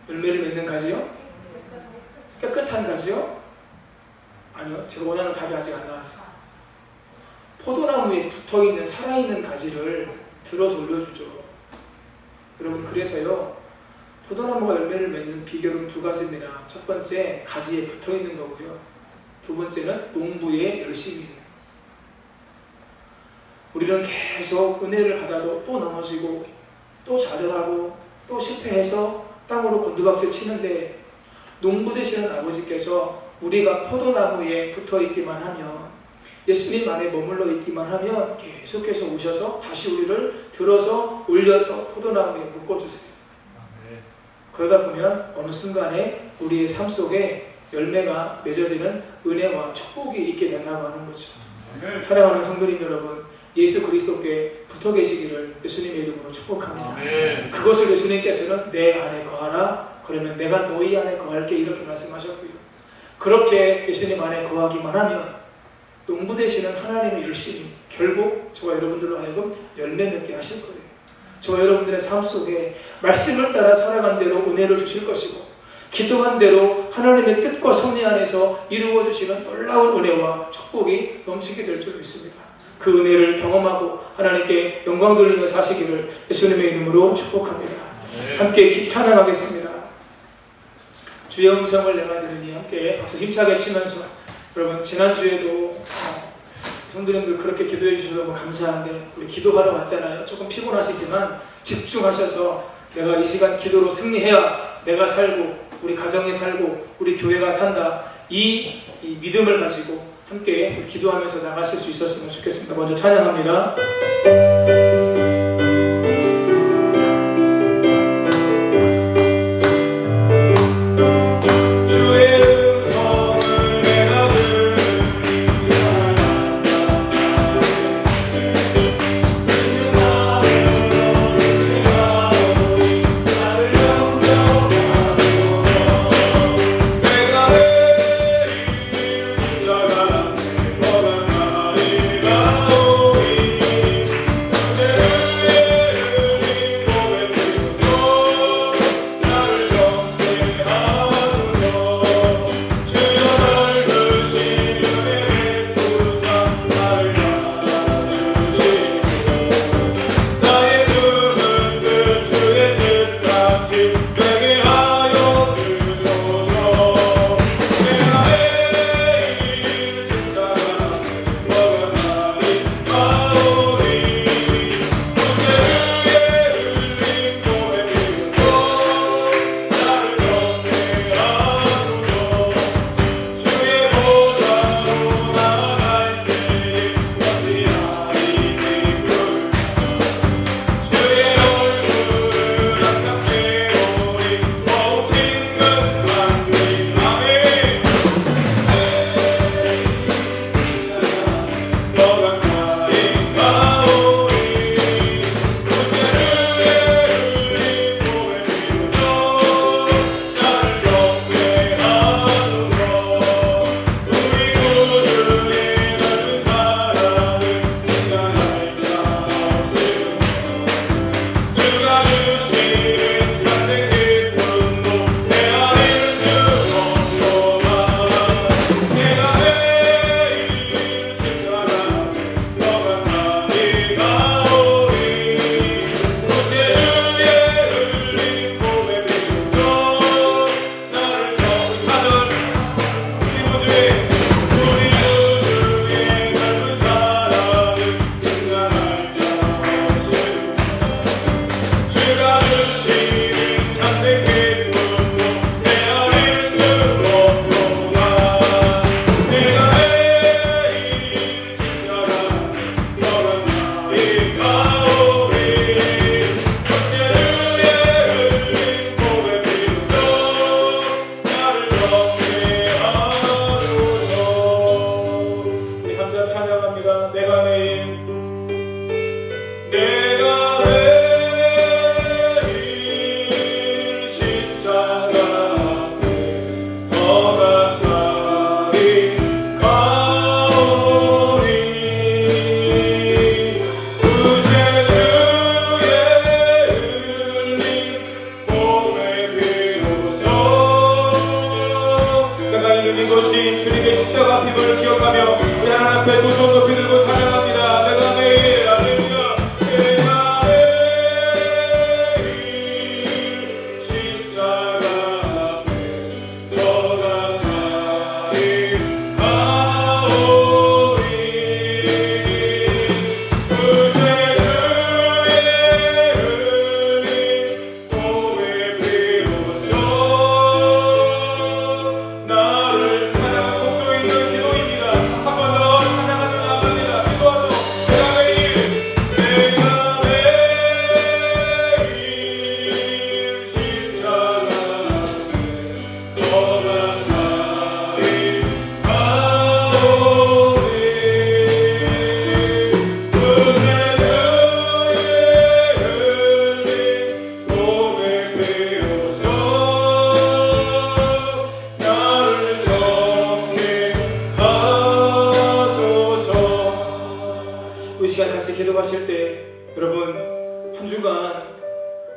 열매를 맺는 가지요? 깨끗한 가지요? 아니요, 제가 원하는 답이 아직 안 나왔어요. 포도나무에 붙어있는 살아있는 가지를 들어서 올려주죠. 여러분, 그래서요, 포도나무가 열매를 맺는 비결은 두 가지입니다. 첫 번째, 가지에 붙어있는 거고요. 두 번째는 농부의 열심이에요. 우리는 계속 은혜를 받아도 또 넘어지고 또 좌절하고 또 실패해서 땅으로 곤두박질 치는데, 농부 되시는 아버지께서 우리가 포도나무에 붙어있기만 하면, 예수님 안에 머물러 있기만 하면 계속해서 오셔서 다시 우리를 들어서 올려서 포도나무에 묶어주세요. 그러다 보면 어느 순간에 우리의 삶 속에 열매가 맺어지는 은혜와 축복이 있게 된다고 하는 거죠. 사랑하는 성도님 여러분, 예수 그리스도께 붙어 계시기를 예수님의 이름으로 축복합니다. 그것을 예수님께서는 내 안에 거하라, 그러면 내가 너희 안에 거할게, 이렇게 말씀하셨고요. 그렇게 예수님 안에 거하기만 하면 농부 되시는 하나님의 열심이 결국 저와 여러분들로 하여금 열매 맺게 하실 거예요. 저와 여러분들의 삶 속에 말씀을 따라 살아간 대로 은혜를 주실 것이고, 기도한 대로 하나님의 뜻과 섭리 안에서 이루어 주시는 놀라운 은혜와 축복이 넘치게 될 줄 믿습니다. 그 은혜를 경험하고 하나님께 영광 돌리며 사시기를 예수님의 이름으로 축복합니다. 함께 찬양하겠습니다. 주의 음성을 내가 들으니 함께 박수 힘차게 치면서, 여러분, 지난주에도 성도님들 그렇게 기도해 주셔서 너무 감사한데, 우리 기도하러 왔잖아요. 조금 피곤하시지만 집중하셔서 내가 이 시간 기도로 승리해야 내가 살고 우리 가정이 살고 우리 교회가 산다, 이 믿음을 가지고 함께 우리 기도하면서 나가실 수 있었으면 좋겠습니다. 먼저 찬양합니다.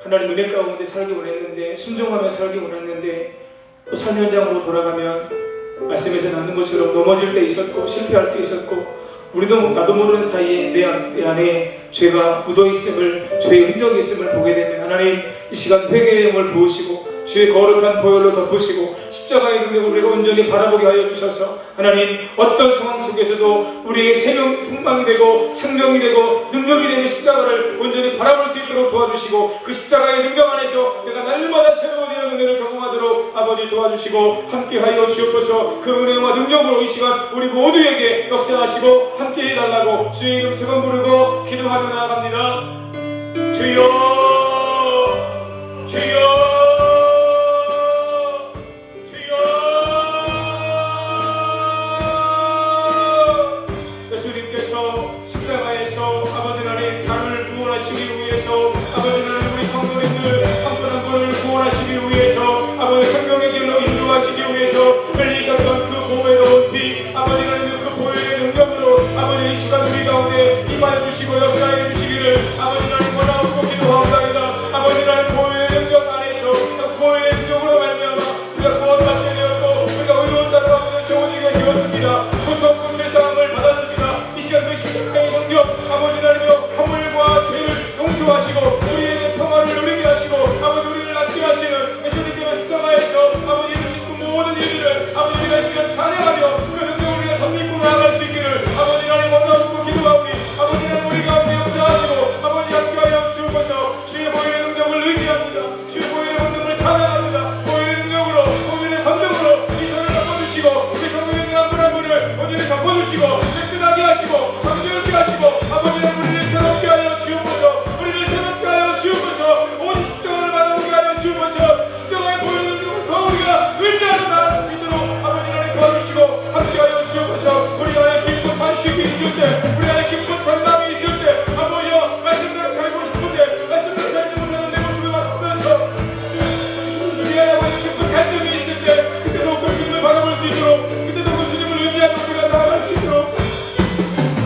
하나님 은혜 가운데 살기 원했는데, 순종하며 살기 원했는데, 또 삶 현장으로 돌아가면 말씀에서 나눈 것처럼 넘어질 때 있었고 실패할 때 있었고, 우리도 나도 모르는 사이에 내 안에 죄가 묻어있음을, 죄의 흔적이 있음을 보게 되면 하나님 이 시간 회개의 영을 부으시고 주의 거룩한 보혈로 덮으시고 십자가의 능력을 우리가 온전히 바라보게 하여 주셔서 하나님 어떤 상황 속에서도 우리의 생명이 되고 생명이 되고 능력이 되는 십자가를 온전히 바라볼 수 있도록 도와주시고, 그 십자가의 능력 안에서 내가 날마다 새로워지는 은혜를 경험하도록 아버지 도와주시고 함께하여 주옵소서. 그 은혜와 능력으로 이 시간 우리 모두에게 역사하시고 함께 해달라고 주의 이름 세 번 부르고 기도하며 나아갑니다. 주여 주여 십자가에서 아버지 하나님 나를 구원하시기 위해서, 아버지 하나님 우리 성도님들 한 분 한 분을 구원하시기 위해서, 아버지 생명의 길로 인도하시기 위해서 흘리셨던 그 보배로운 피, 아버지 하나님 그 보혈의 능력으로 아버지 이 시간 우리 가운데 임하여 주시고 역사해 주시기를 아버지 하나님 원하옵고 기도하옵나이다. 아버지 하나님 보혈의 능력 안에서 그 보혈의 능력으로 말미암아 우리가 구원받게 되었고 우리가 의로운 자로 앞에 세워지게 되었습니다. 무섭고 죄사함을 받았습니다. 이 시간 그 십자가의 능력 아버지 하나님여 허물과 죄를 용서하시고 우리에게 평화를 누리게 하시고 아버지 우리를 낫게 하시는 예수님께서 십자가에서 아버지 이루신 그 모든 일들을 아버지 우리가 지금 찬양하며 그 능력을 우리가 덧입고 나아갈 수 있기를 아버지 하나님 원하옵고 기도하오니 아버지 하나님 우리 가운데 역사하시고 아버지 함께하여 주옵소서. 주의 보혈의 능력을 의지합니다. 주의 보혈의 능력을 찬양합니다. 보혈의 능력으로 보혈의 감정으로 이 손을 덮어주시고 우리 성도님들 한 분 한 분을 온전히 덮어주시고 깨끗하게 하시고 정결케 하시고 아버지 하나님 우리를 새롭게 하여 주옵소서. 우리를 새롭게 하여 주옵소서. 오직 십자가를 바라보게 하여 주옵소서. 십자가의 보혈의 능력을 더 우리가 의지하며 나아갈 수 있도록 아버지 하나님 도와주시고 함께하여 주옵소서. 우리 안에 기쁜 반식이 있을 때, 우리 안에 기쁜 전담이 있을 때, 아버지여 말씀대로 살고 싶은데 말씀대로 살지 못하는 내 모습을 바꾸면서 우리 안에 기쁜 갈등이 있을 때 그때도 그 주님을 바라볼 수 있도록, 그때도 그 주님을 의지하며 우리가 나아갈 수 있도록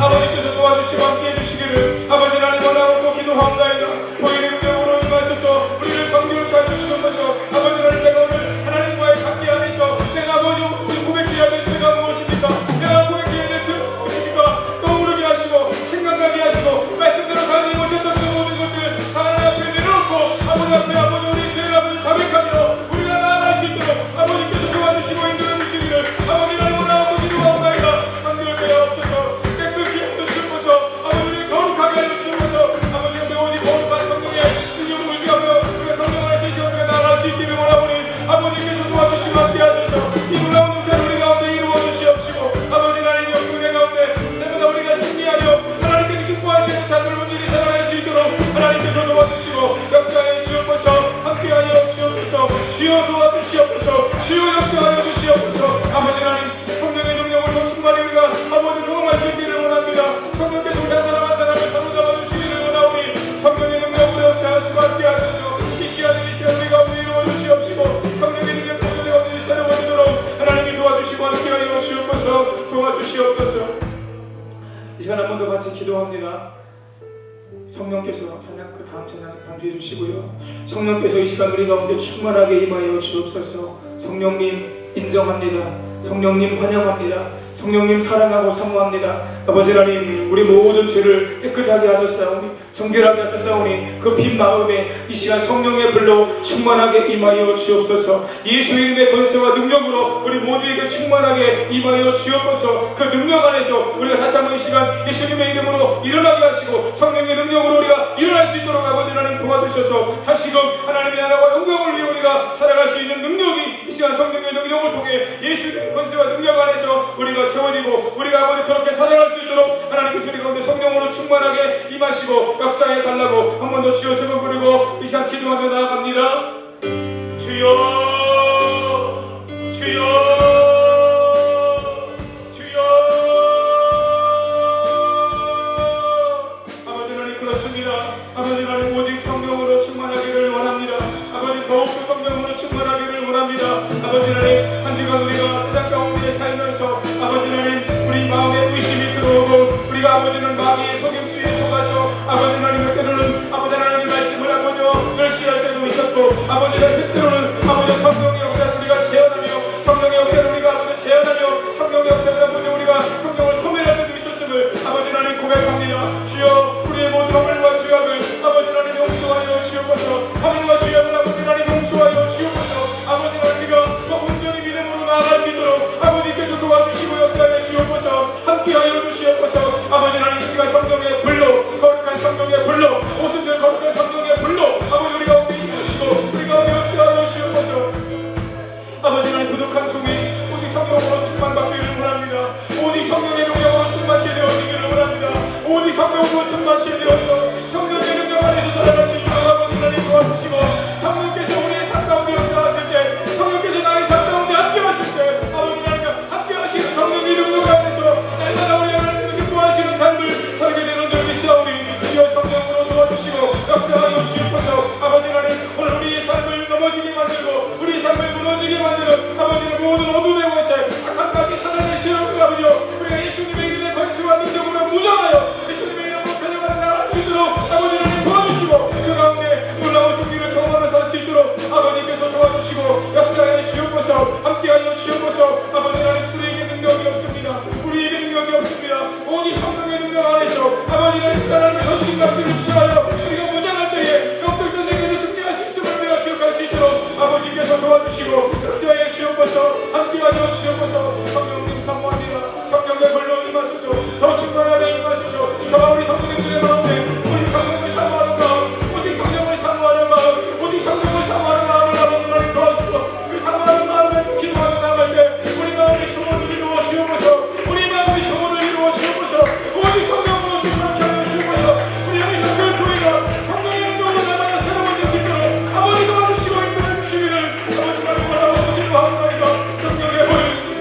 아버지께서 도와주시고 함께해 주시기를 아버지 하나님 원하옵고 기도하옵나이다. 보혈의 능력으로 임하셔서 우리를 정결케 하여 주옵소서. 아버지 하나님 내가 오늘 하나님과의 관계 안에서 내가 아버지 우리 고백해야 될 죄가 무엇입니까? 내가 고백해야 될 죄가 무엇입니까? 떠오르게 하시고 생각나게 하시고 말씀대로 살지 못했던 그 모든 것들 하나님 앞에 내려놓고 아버지 앞에 아버지 우리 죄를 아버지 자백하며 우리가 나아갈 수 있도록 아버지께서 도와주시고 인도해 주시기를 아버지 하나님 원하옵고 기도하옵나이다. 정결케 하옵소서. 깨끗게 하여 주옵소서. 아버지를 거룩하게 하여 주옵소서. 아버지가 오직 거룩한 성령의 능력을 의지하며 우리가 성령 안에서 이 시간 우리가 나아갈 수 있기를 원하오니 아버지께서 도와주시고 함께 하소서. 이 놀라운 역사를 우리 가운데 이루어 주시옵시고 아버지 하나님 영광의 가운데 때마다 우리가 승리하여 하나님께서 기뻐하시는 삶을 온전히 살아갈 수 있도록 하나님께서 도와주시고 역사해 주옵소서. 함께하여 주옵소서. 주여 도와주시옵소서. 주여 역사하여 주시옵소서. 아버지 하나님 성령의 능력으로 충만히 우리가 아버지 도움할 수 있기를 원합니다. 성령께서 우리 한 사람 한 사람을 사로잡아 주시기를 원하오니 성령의 능력으로 역사하시고 함께하소서. 이 시간에 이 시간 우리 가운데 이루어 주시옵시고 성령의 능력 가운데 없이 새로워지도록 하나님이 도와주시고 함께하여 주옵소서. 도와주시옵소서. 이 시간 한 번 더 같이 기도합니다. 성령께서 찬양 그 다음 찬양 반주해 주시고요. 성령께서 이 시간 우리 가운데 충만하게 임하여 주옵소서. 성령님 인정합니다. 성령님 환영합니다. 성령님 사랑하고 사모합니다. 아버지 하나님 우리 모든 죄를 깨끗하게 하셨사오니 정결하게 하셨사오니 그 빈 마음에 이 시간 성령의 불로 충만하게 임하여 주옵소서. 예수 이름의 권세와 능력으로 우리 모두에게 충만하게 임하여 주옵소서. 그 능력 안에서 우리가 다시 한번 이 시간 예수님의 이름으로 일어나게 하시고 성령의 능력으로 우리가 일어날 수 있도록 아버지 하나님 도와주셔서 다시금 하나님의 나라와 영광을 위해 우리가 살아갈 수 있는 능력이 이 시간 성령의 능력을 통해 예수님의 권세와 능력 안에서 우리가 세워지고 우리가 아버지 그렇게 살아갈 수 있도록 하나님께서 우리 가운데 성령으로 충만하게 임하시고 역사해 달라고 한 번 더 주여 세 번 부르고 이 시간 기도하며 나아갑니다. 주여 주여 주여. 아버지 하나님 그렇습니다. 아버지 하나님 오직 성령으로 충만하기를 원합니다. 아버지 더욱더 성령으로 충만하기를 원합니다. 아버지 하나님 한 주간 우리가 세상 가운데 살면서 아버지 하나님 우리 마음에 의심이 들어오고 우리가 아버지는 마귀의 속임수에 속아서 아버지 하나님 때로는 아버지 하나님 말씀을 아버지와 멸시하고 아버지가 때때로는 아버지 성령의 역사를 우리가 제한하며 성령의 역사를 우리가 아버지 제한하며 성령의 역사를 아버지 우리가 성령을 소멸하는 데 있었음을 아버지 하나님 고백합니다. 주여 우리의 모든 허물과 죄악을 아버지 하나님 용서하여 주옵소서. 허물과 죄악을 아버지 하나님 용서하여 주옵소서. 아버지 하나님 우리가 온전히 믿음으로 나아갈 수 있도록 아버지께서 도와주시고 역사하여 주옵소서. 함께하여 주시옵소서. 아버지 하나님 이 시간 성령의 불로 거룩한 성령의 불로 모든 들 거룩한 성령의 불로 아버지 우리가 움직이시고 우리가 역사하여 주옵소서. 아버지 하나님 부족한 종이 오직 성령으로 충만받기를 원합니다. 오직 성령의 능력으로 충만케 되어지기를 원합니다. 오직 성령으로 충만케 되어서 성령의 능력 안에서 살아갈 수 있도록 아버지 하나님 도와주시고 성령께서 우리의 삶 가운데 역사하실 때 성령께서 나의 삶 가운데 함께 하실 때 아버지 하나님 함께 하시는 성령의 능력 안에서 날마다 우리 하나님께서 기뻐하시는 삶을 살게 되는 줄 믿사오니 주여 성령으로 도와주시고 역사하여 주옵소서. 아버지 하나님 오늘 우리의 삶을 넘어지게 만들고 우리의 삶을 무너지게 만드는 아버지의 모든 어둠의 원시 악한 가지 사단의 시험을 아버지요 우리가 예수님의 이름의 권세와 능력으로 무장하여 예수님의 이름으로 변화가 나갈 수 있도록 아버지 하나님 도와주시고 그 가운데 놀라운 승리를 경험하며 살 수 있도록 아버지께서 도와주시고 역사하여 주옵소서. 함께하여 주옵소서. 아버지 하나님 우리에게 능력이 없습니다. 우리에게 능력이 없습니다. 오직 성령의 능력 안에서 아버지 하나님 전신 같은 취하여 우리가 무장할 때에 영적 전쟁에서 승리할 수 있음을 우리가 기억할 수 있도록 아버지께서 도와주시고 역사하여 주옵소서. 함께하여 주옵소서. 성령님 사모합니다. 성령의 불로 임하소서. 더 충만하게 임하소서. 저와 우리 성도님들의 마음에 우리 성령을 사모하는 마음 오직 성령을 사모하는 마음 오직 성령을 사모하는 마음을 아버지 하나님 도와주시고 그 사모하는 마음에 기도하며 나갈 때 우리 마음의 소원을 이루어 주옵소서. 우리 마음의 소원을 이루어 주옵소서. 오직 성령으로 충만케 하여 주옵소서. 우리 영의 성령 교회가 성령의 능력으로 나아가 새로워질 수 있도록 아버지 도와주시고 인도해 주시기를 아버지 하나님 원하고 기도하옵나이다. 성령의 불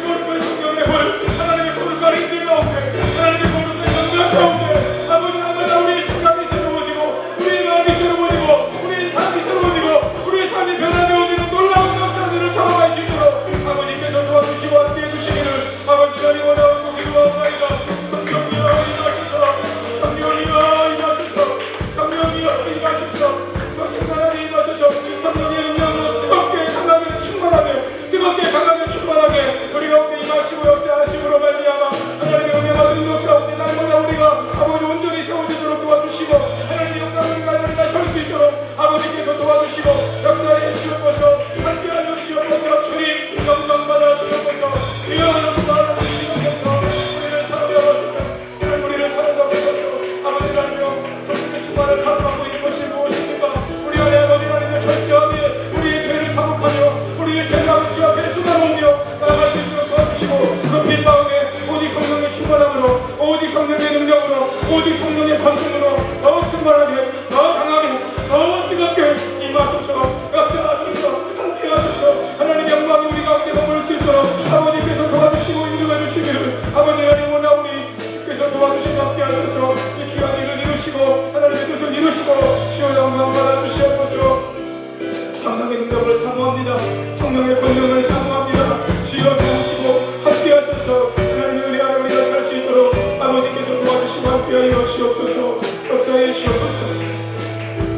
거룩한 성령의 불 하나님의 거룩한 인들 가운데 하나님의 거룩한 성령 가운데 아버지 날마다 우리의 생각이 새로워지고 우리의 마음이 새로워지고 우리의 삶이 새로워지고 우리의 삶이 변화되어지는 놀라운 역사들을 경험할 수 있도록 아버지께서 도와주시고 함께해 주시기를 아버지 하나님 원하고 기도하옵나이다. 성령이여 임하소서. 성령이여 임하소서. 성령이여 임하소서. 더 충만하게 임하소서. 성령의 능력으로 뜨겁게 강하게 충만하게 뜨겁게 강하게 충만하게 우리 가운데 임하시고 역사하심으로 말미암아 하나님의 은혜와 능력 가운데 날마다 우리가 아버지 온전히 세워지도록 도와주시고 하나님의 영광을 가지고 우리가 설 수 있도록 아버지께서 도와주시고 역사해 주옵소서. 함께하여 주옵소서. 주님 영광 받아 주옵소서. 주여 영광 주옵소서. 우리를 사랑하옵소서. 우리를 사랑하옵소서. 아버지 하나님 성령의 충만을 감사하고 있는 것이 무엇입니까? 우리 안에 아버지 하나님의 절제하게 우리의 죄를 자복하며 우리의 죄를 주 앞에 쏟아놓으며 나아갈 수 있도록 도와주시고 그 빈 마음에 오직 성령의 충만함으로 오직 성령의 능력으로 오직 성령의 권능으로 더 충만하게 더 강하게 더 뜨겁게 임하소서. 역사하소서. 함께하소서. 하나님의 영광이 우리 가운데 머물 수 있도록 아버지께서 도와주시고 인도해 주시기를 아버지 하나님 원하오니 주께서 도와주시고 함께하소서. 이 귀한 일을 이루시고 하나님의 뜻을 이루시고 주여 영광 받아주시옵소서. 성령의 능력을 사모합니다. 성령의 권능을 사모합니다. 주여 도우시고 함께하소서. 하나님의 은혜 안에 우리가 살 수 있도록 아버지께서 도와주시고 함께하여 주옵소서. 역사해 주옵소서.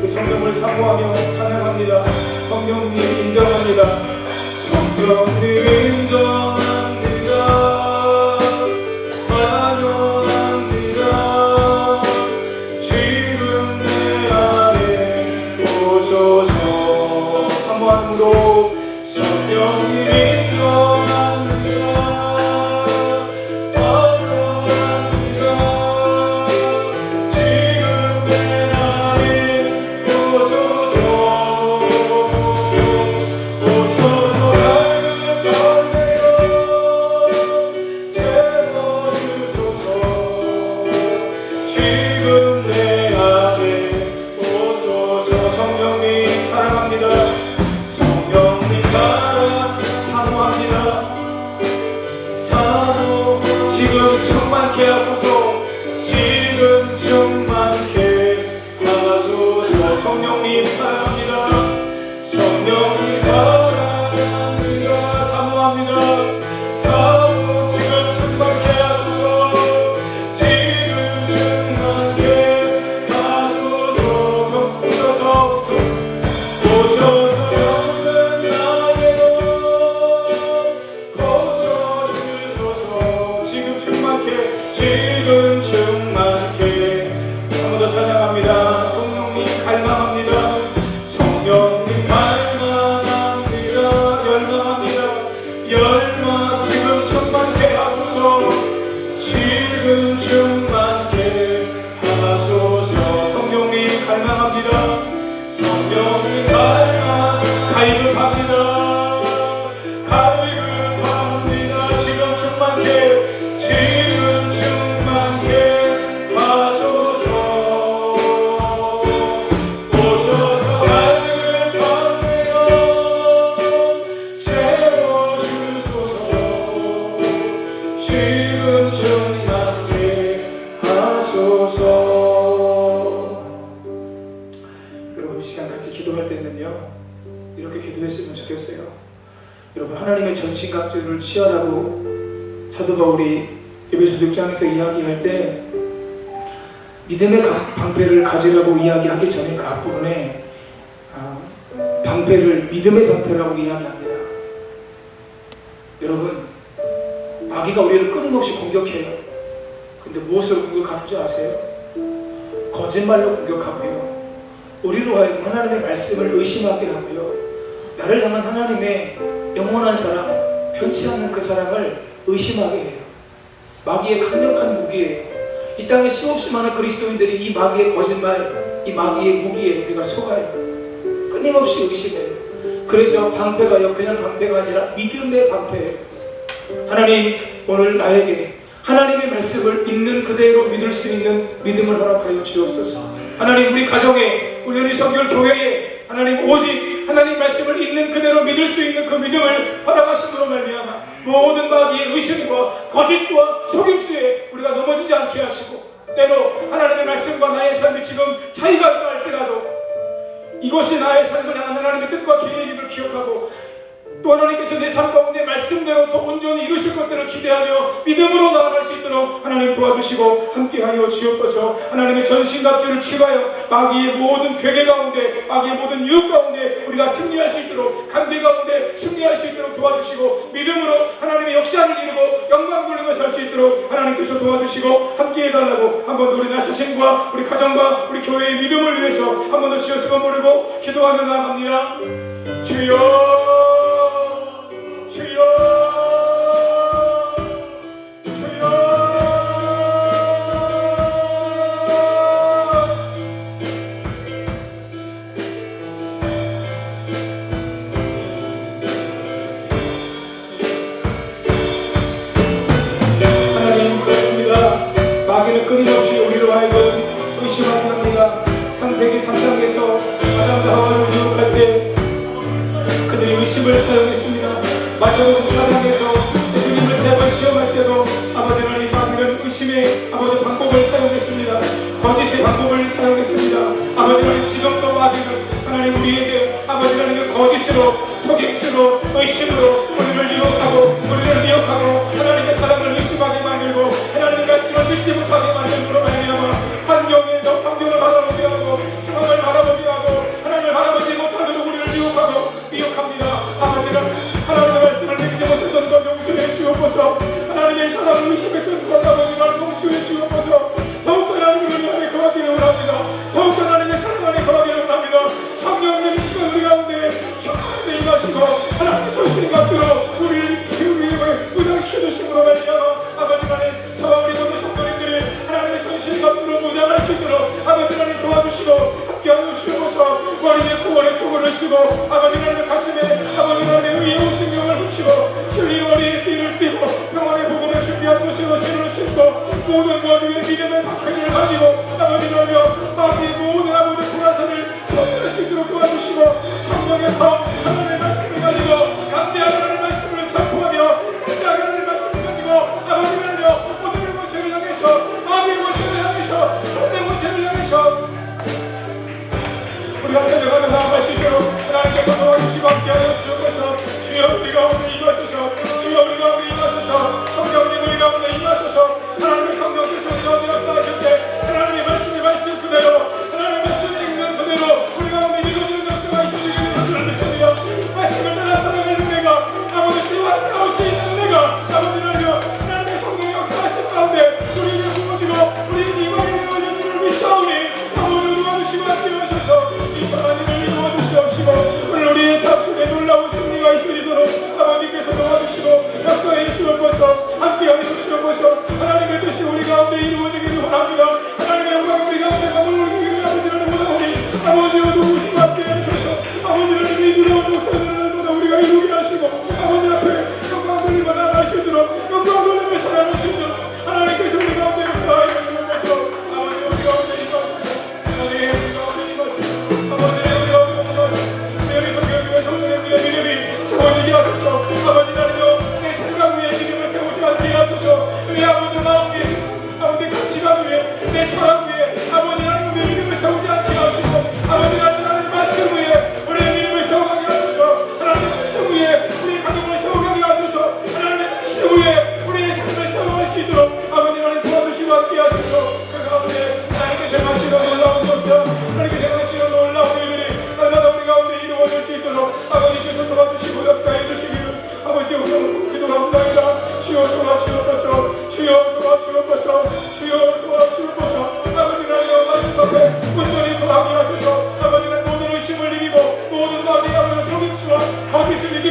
그 성령을 사모하며 찬양합니다. 성령님 인정합니다. 성령님 인정합니다. 환영합니다. 지금 내 안에 오소서. 사모함으로 성령님 인정합니다. 환영합니다. 지금 내 안에 오소서. 오소서. 지금 내 안에 오소서. 성령님 사랑합니다. 성령님 사모합니다. 사모 지금 충만케 하소서. 지금 충만케 하소서. 성령님 사랑합니다. 성령님 사랑합니다. 사모합니다. 사모 지금 충만케 하소서. 지금 충만케 하소서. 오셔서 오셔서 성경을 닮아 갈급합니다. 갈급합니다. 지금 충만케 하소서. 오셔서 갈급합니다. 채워주소서. 지금 충만케 하소서. 여러분 이 시간 같이 기도할 때는요 이렇게 기도했으면 좋겠어요. 여러분 하나님의 전신갑주를 취하라고 사도 바울이 에베소 6장에서 이야기할 때 믿음의 방패를 가지라고 이야기하기 전에 그 앞부분에 방패를 믿음의 방패라고 이야기합니다. 여러분 마귀가 우리를 끊임없이 공격해요. 근데 무엇으로 공격하는 줄 아세요? 거짓말로 공격하고요. 우리로 하여금 하나님의 말씀을 의심하게 하고요. 나를 향한 하나님의 영원한 사랑, 편치 않는 그 사랑을 의심하게 해요. 마귀의 강력한 무기예요. 이 땅에 수없이 많은 그리스도인들이 이 마귀의 거짓말, 이 마귀의 무기에 우리가 속아요. 끊임없이 의심해요. 그래서 방패가요 그냥 방패가 아니라 믿음의 방패예요. 하나님 오늘 나에게 하나님의 말씀을 있는 그대로 믿을 수 있는 믿음을 허락하여 주옵소서. 하나님 우리 가정에 우리 연희성결 교회에 하나님 오직 하나님 말씀을 있는 그대로 믿을 수 있는 그 믿음을 허락하심으로 말미암아 모든 마귀의 의심과 거짓과 속임수에 우리가 넘어지지 않게 하시고 때로 하나님의 말씀과 나의 삶이 지금 차이가 있다 할지라도 이것이 나의 삶을 향한 하나님의 뜻과 계획임을 기억하고 또 하나님께서 내 삶 가운데 말씀대로 더 온전히 이루실 것들을 기대하며 믿음으로 나아갈 수 있도록 하나님 도와주시고 함께하여 주옵소서. 하나님의 전신갑주를 취하여 마귀의 모든 괴계 가운데 마귀의 모든 유혹 가운데 우리가 승리할 수 있도록 간대 가운데 승리할 수 있도록 도와주시고 믿음으로 하나님의 역사를 이루고 영광 돌리며 살 수 있도록 하나님께서 도와주시고 함께해달라고 한 번 더 우리 나 자신과 우리 가정과 우리 교회의 믿음을 위해서 한 번 더 주여 수건 부르고 기도하며 나아갑니다. 주여 주여 주여 하나님 그렇습니다. 마귀는 끊임없이 우리로 하여금 의심하게 합니다. 창세기 3장에서 아담과 하와를 유혹할 때 그들이 의심을 사용했습니다. 마지막으로 사랑에서 예수님을 세 번 시험할 때도 아버지 하나님 마귀는 의심의 아버지 방법을 사용했습니다. 거짓의 방법을 사용했습니다. 아버지 하나님 지금도 마귀는 하나님 우리에게 아버지 하나님의 거짓으로 속임수로 의심으로 우리를 유혹하고 우리를 미혹하고 하나님의 사랑을 의심하게 만들고 하나님의 말씀을 믿지 못하게 만들므로 말미암아 환경을 바라보게 하고 상황을 바라보게 하고 하나님을 바라보지 못하므로 우리를 유혹하고 미혹합니다. 아버지는 하나님의 말씀을 믿지 못했던 것 용서해 주옵소서. 하나님의 사랑을 의심했던 것 아버지를 용서해 주옵소서. 더욱더 하나님을 위하여 거하기를 원합니다. 더욱더 하나님의 사랑 안에 거하기를 원합니다. 성령님 이 시간 우리 가운데 충만히 임하시고 하나님의 전신갑주로 우리를 무장시켜 주심으로 말미암아 아버지 하나님 저와 우리 모든 성도님들이 하나님의 전신갑주로 무장할 수 있도록 아버지 하나님 도와주시고 함께하여 주옵소서. 우리의 구원의 표본을 쓰고 아버지 하나님의 가슴에 아버지 하나님의 의의 생명을 붙이고 진리 머리에 띠를 띠고 평안의 복음을 준비한 것으로 신을 신고 모든 것 위에 믿음의 박해를 가지고 아버지 하나님 마귀의 모든 아버지 불화선을 선택할 수 있도록 도와주시고 성령의 법 하나님의 말씀을 가지고 강대한 하나님의 말씀을 선포하며 강대한 하나님의 말씀을 가지고 아버지 하나님 모든 것을 향해서 마귀의 것을 향해서 선의 것을 향해서 우리가 찾아가며 나아갈 수 있도록 하나님께서 도와주시고 함께하여 주옵소서. 주여 우리 가운데 임하소서. 주여 우리 가운데 임하소서. 성령님 우리 가운데 임하소서. 하나님의 성령께서 우리 가운데 역사하실 때 하나님의 말씀이 말씀 그대로 하나님의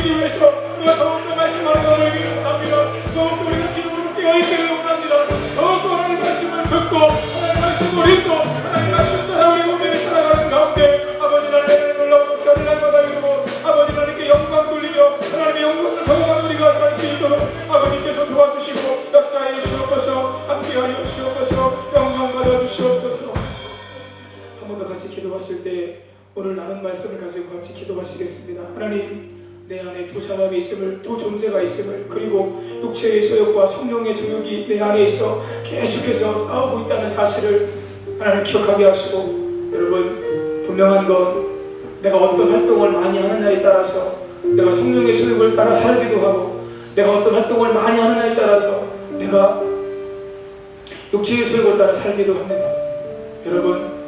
이루기 위해서 우리가 더욱더 말씀하는 것을 기도합니다. 더욱더 우리가 기도로 깨어있기를 원합니다. 더욱더 하나님의 말씀을 듣고 하나님의 말씀을 읽고 하나님의 말씀 따라 우리 몸들이 살아가는 가운데 아버지 하나님의 놀라운 역사를 날마다 이루고 아버지 하나님께 영광 돌리며 하나님의 영광을 경험하는 우리가 살 수 있도록 아버님께서 도와주시고 역사해 주옵소서. 함께하여 주옵소서. 영광 받아주시옵소서. 한 번 더 같이 기도하실 때 오늘 나눈 말씀을 가지고 같이 기도하시겠습니다. 하나님, 내 안에 두 사람이 있음을, 두 존재가 있음을, 그리고 육체의 소욕과 성령의 소욕이 내 안에 있어 계속해서 싸우고 있다는 사실을 하나님 기억하게 하시고, 여러분 분명한 건 내가 어떤 활동을 많이 하느냐에 따라서 내가 성령의 소욕을 따라 살기도 하고, 내가 어떤 활동을 많이 하느냐에 따라서 내가 육체의 소욕을 따라 살기도 합니다. 여러분,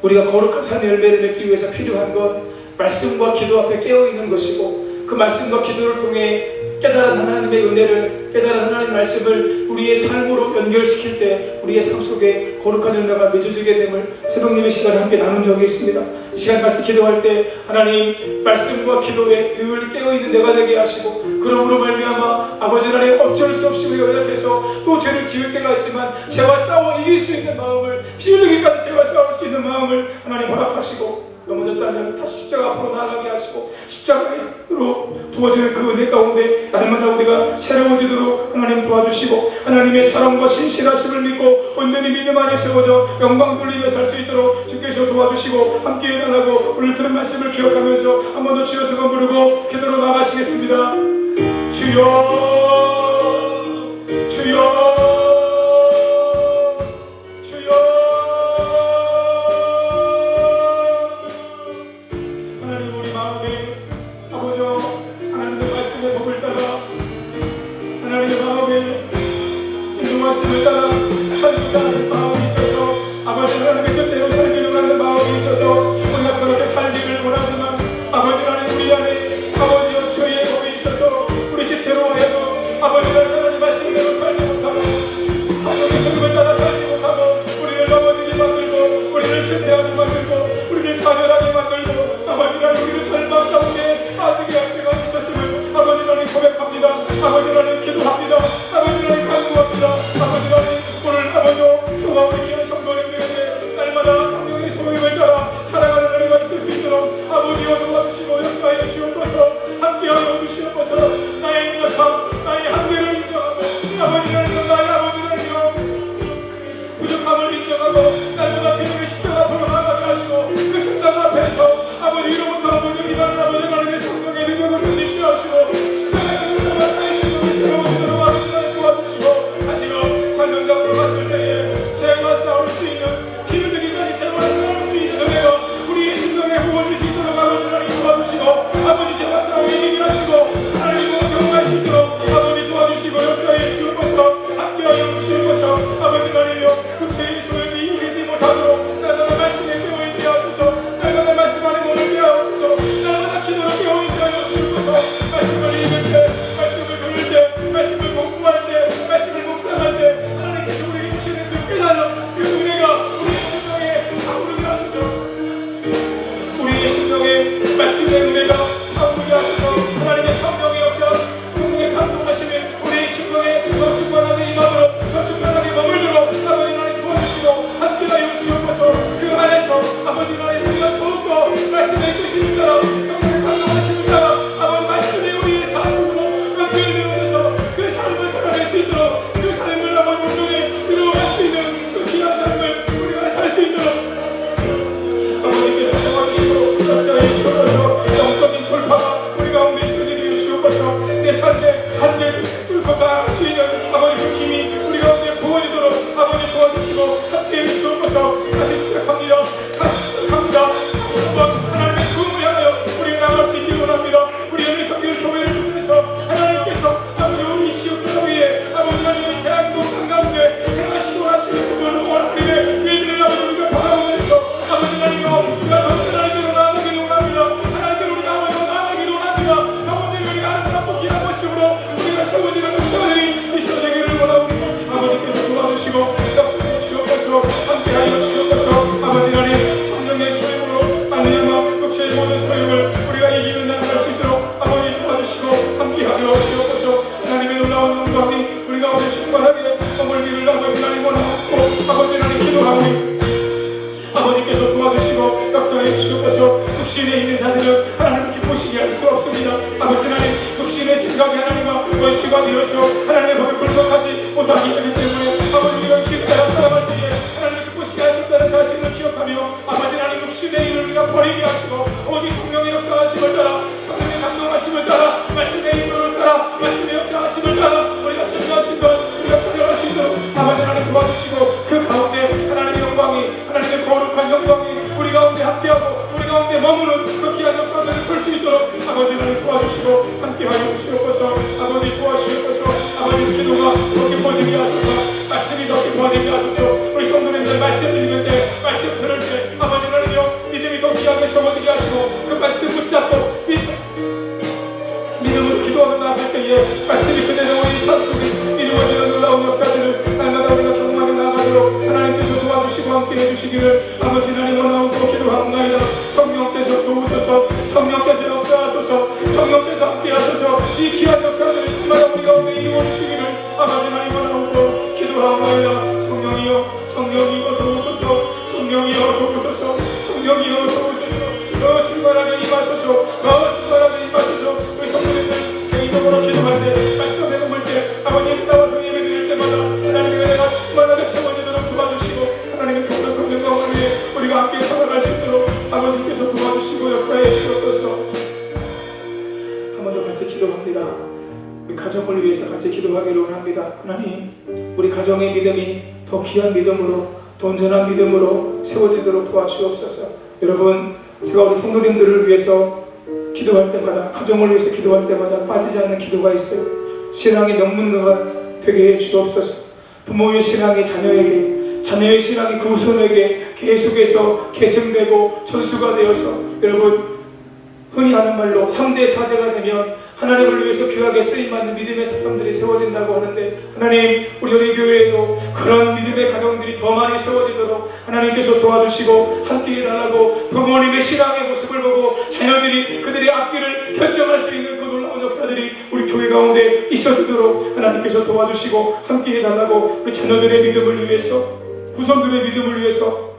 우리가 거룩한 삶의 열매를 맺기 위해서 필요한 건 말씀과 기도 앞에 깨어있는 것이고, 그 말씀과 기도를 통해 깨달은 하나님의 은혜를, 깨달은 하나님의 말씀을 우리의 삶으로 연결시킬 때 우리의 삶 속에 거룩한 열매가 맺어지게 됨을 새벽 예배 시간에 함께 나눈 적이 있습니다. 이 시간 같이 기도할 때 하나님 말씀과 기도에 늘 깨어있는 내가 되게 하시고, 그러므로 말미암아 아버지 하나님 어쩔 수 없이 우리가 연약해서 또 죄를 지을 때가 있지만 죄와 싸워 이길 수 있는 마음을, 피 흘리기까지 죄와 싸울 수 있는 마음을 하나님 허락하시고, 넘어졌다면 다시 십자가 앞으로 나아가게 하시고 십자가로 부어지는 그 은혜 가운데 날마다 우리가 새로워지도록 하나님 도와주시고, 하나님의 사랑과 신실하심을 믿고 온전히 믿음 안에 세워져 영광 돌리며 살 수 있도록 주께서 도와주시고 함께 해달라고 오늘 들은 말씀을 기억하면서 한 번 더 주여 성령 부르고 기도로 나가시겠습니다. 주여, 주여, 없으면 하나님을 기쁘시게 할 수 없습니다. 아버지 하나님 육신의 생각이 하나님과 원수가 되어서 하나님의 법에 불복하지 못하기 때문에 아버지 우리가 육신을 따라 살아갈 때에 하나님을 기쁘시게 하셨다는 사실을 기억하며 아버지 하나님 육신의 일을 우리가 버리게 하시고 오직 성령의 역사하심을 따라 성령의 감동하심을 따라 말씀의 인도를 따라 말씀의 역사하심을 따라 우리가 순종하신 것 우리가 성령할 수 있도록 아버지 하나님 도와주시고 그 가운데 하나님의 영광이 하나님의 거룩한 영광이 우리 가운데 함께하고 우리 가운데 머무는 그 귀한 역사들을 볼 수 있도록 아버지 하나님 도와주시고 함께하여 주시옵소서. 아버지 도와주시옵소서. 아버지 기도가 더 깊어지게 하소서. 말씀이 더 깊어지게 하소서. 우리 성도님들 말씀 읽을 때 말씀 들을 때 아버지 하나님여 믿음이 더 귀하게 세워지게 하시고 그 말씀 붙잡고 믿음으로 기도하며 나아갈 때에 말씀이 그대로 우리 삶 속에 이루어지는 놀라운 역사들을 날마다 우리가 경험하며 나아가도록 하나님께서 도와주시고 함께해 주시기를 아버지 하나님 원하고 기도하옵나이다. 성령께서 도우소서. 성령께서 역사하소서. 성령께서 함께하소서. 이 귀한 역사들을 주마다 우리 가운데 이루어 주시기를 아버지 하나님 원하고 기도하옵나이다. 성령이여 성령이여 도우소서. 성령이여 도우소서. 성령이여 도우소서. 충만하게 임하소서. 충만하게 임하소서. 우리 성도님들 개인적으로 기도할 때 말씀에 머물 때 아버님 나와서 예배 드릴 때마다 하나님의 은혜가 충만하게 채워지도록 도와주시고 하나님의 거룩한 영광을 위해 우리가 함께 살아갈 수 있도록 아버님께서 도와주시고 역사해 주옵소서. 한 번 더 같이 기도합니다. 우리 가정을 위해서 같이 기도하기를 원합니다. 하나님 우리 가정의 믿음이 더 귀한 믿음으로 더 온전한 믿음으로 세워지도록 도와주옵소서. 여러분 제가 우리 성도님들을 위해서 기도할 때마다 가정을 위해서 기도할 때마다 빠지지 않는 기도가 있어요. 신앙의 명문가가 되게 해 주옵소서. 부모의 신앙이 자녀에게 자녀의 신앙이 그 후손에게 계속해서 계승되고 전수가 되어서 여러분 흔히 하는 말로 3대 4대가 되면 하나님을 위해서 귀하게 쓰임받는 믿음의 사람들이 세워진다고 하는데 하나님 우리 우리 교회에도 그런 믿음의 가정들이 더 많이 세워지도록 하나님께서 도와주시고 함께 해달라고 부모님의 신앙의 모습을 보고 자녀들이 그들의 앞길을 결정할 수 있는 그 놀라운 역사들이 우리 교회 가운데 있어지도록 하나님께서 도와주시고 함께 해달라고 우리 자녀들의 믿음을 위해서 후손들의 믿음을 위해서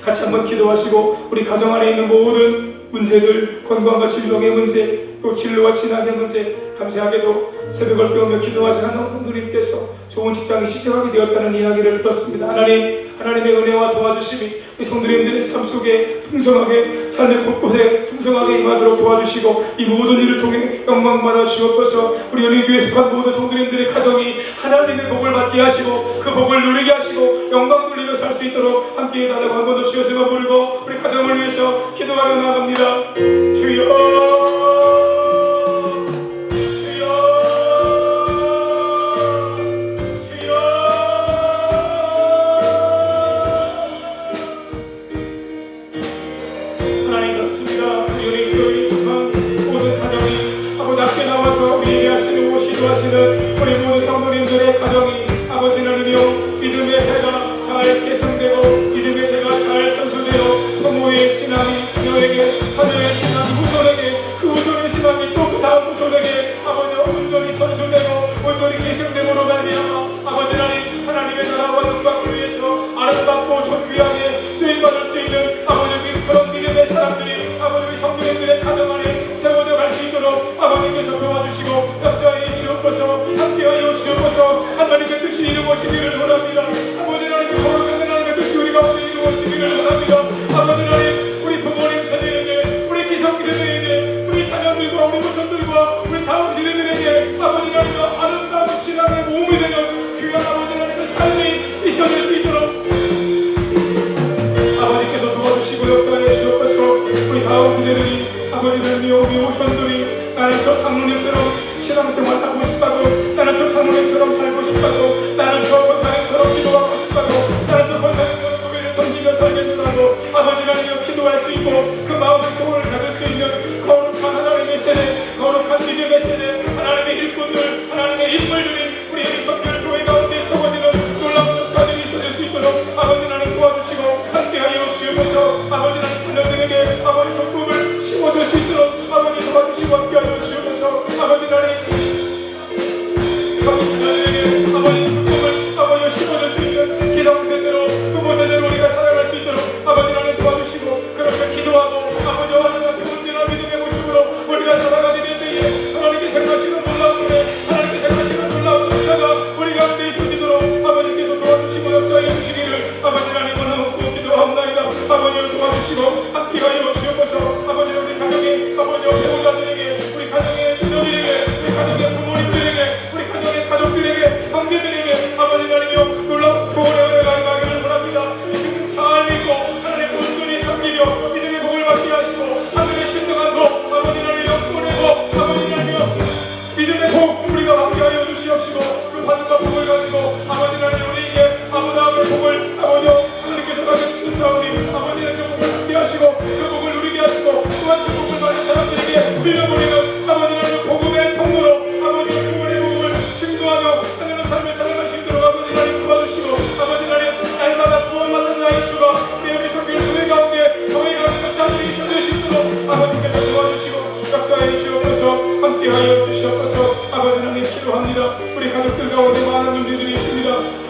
같이 한번 기도하시고 우리 가정 안에 있는 모든 문제들 건강과 질병의 문제 또 진로와 진학의 문제 감사하게도 새벽을 깨우며 기도하신 한 성도님께서 좋은 직장에 시작하게 되었다는 이야기를 들었습니다. 하나님의 은혜와 도와주심이 우리 성도님들의 삶 속에 풍성하게 삶의 곳곳에 풍성하게 임하도록 도와주시고 이 모든 일을 통해 영광받아 주옵소서. 우리 연희교회에 속한 모든 성도님들의 가정이 하나님의 복을 받게 하시고 그 복을 누리게 하시고 영광 돌리며 살 수 있도록 함께 해달라고 한 번 더 주여서만 부르고 우리 가정을 위해서 기도하며 나갑니다. 주여 하시는 우리 모든 성도님들의 가정이 아버지 하나님이여 믿음의 해가 잘 계승되고 믿음의 해가 잘 전수되어 부모의 신앙이 자녀에게 자녀의 신앙이 후손에게 그 후손의 신앙이 또 그 다음 후손에게 아버지와 온전히 전수되고 온전히 계승됨으로 말미암아 아버지 하나님의 나라와 영광을 위해서 아름답고 존귀하게 쓰임받을 수 있는 아버지 그런 믿음의 사람들이 아버지 성도님들의 가정 안에 세워져 갈 수 있도록 아버님께서 도와주시고 역사에 주옵소서. 함께하여 주옵소서. 하나님의 뜻이 이루어지기를 원합니다. 아버지 하나님 거룩한 하나님의 뜻이 우리 가운데 이루어지기를 원합니다. 아버지 하나님 우리 부모님 세대에게 우리 기성세대에게 우리 자녀들과 우리 후손들과 우리 다음 세대들에게 아버지 하나님과 아름다운 신앙의 모험이 되는 귀한 아버지 하나님의 삶이 있어질 수 있도록 아버지께서 도와주시고 역사에 주옵소서. 우리 다음 세대들이 아버지 하나님이 우리 후손들이 나는 저 장로님처럼 신앙생활 하고 싶다고 나는 저 장로님처럼 살고 싶다고 나는 저 권사님처럼 기도하고 싶다고 나는 저 권사님처럼 교회를 섬기며 살겠다고 아버지 하나님을 기도할 수 있고 그 마음의 소원을 가질 수 있는 거룩한 하나님의 세대 거룩한 믿음의 세대 하나님의 일꾼들 하나님의 인물들이 우리 성결 교회 가운데 세워지는 놀라운 역사들이 있어질 수 있도록 아버지 하나님 도와주시고 함께하여 주옵소서. 아버지 하나님 자녀들에게 아버지 그 꿈을 심어줄 수 있도록 아버지 도와주시고 함께하여 주옵소서. 아버지 하나님 자녀들에게 아버지 그 꿈을 아버지 심어줄 수 있는 기성세대로 부모세대로 우리가 살아갈 수 있도록 아버지 하나님 도와주시고 그렇게 기도하고 아버지와 하나님 같은 은혜를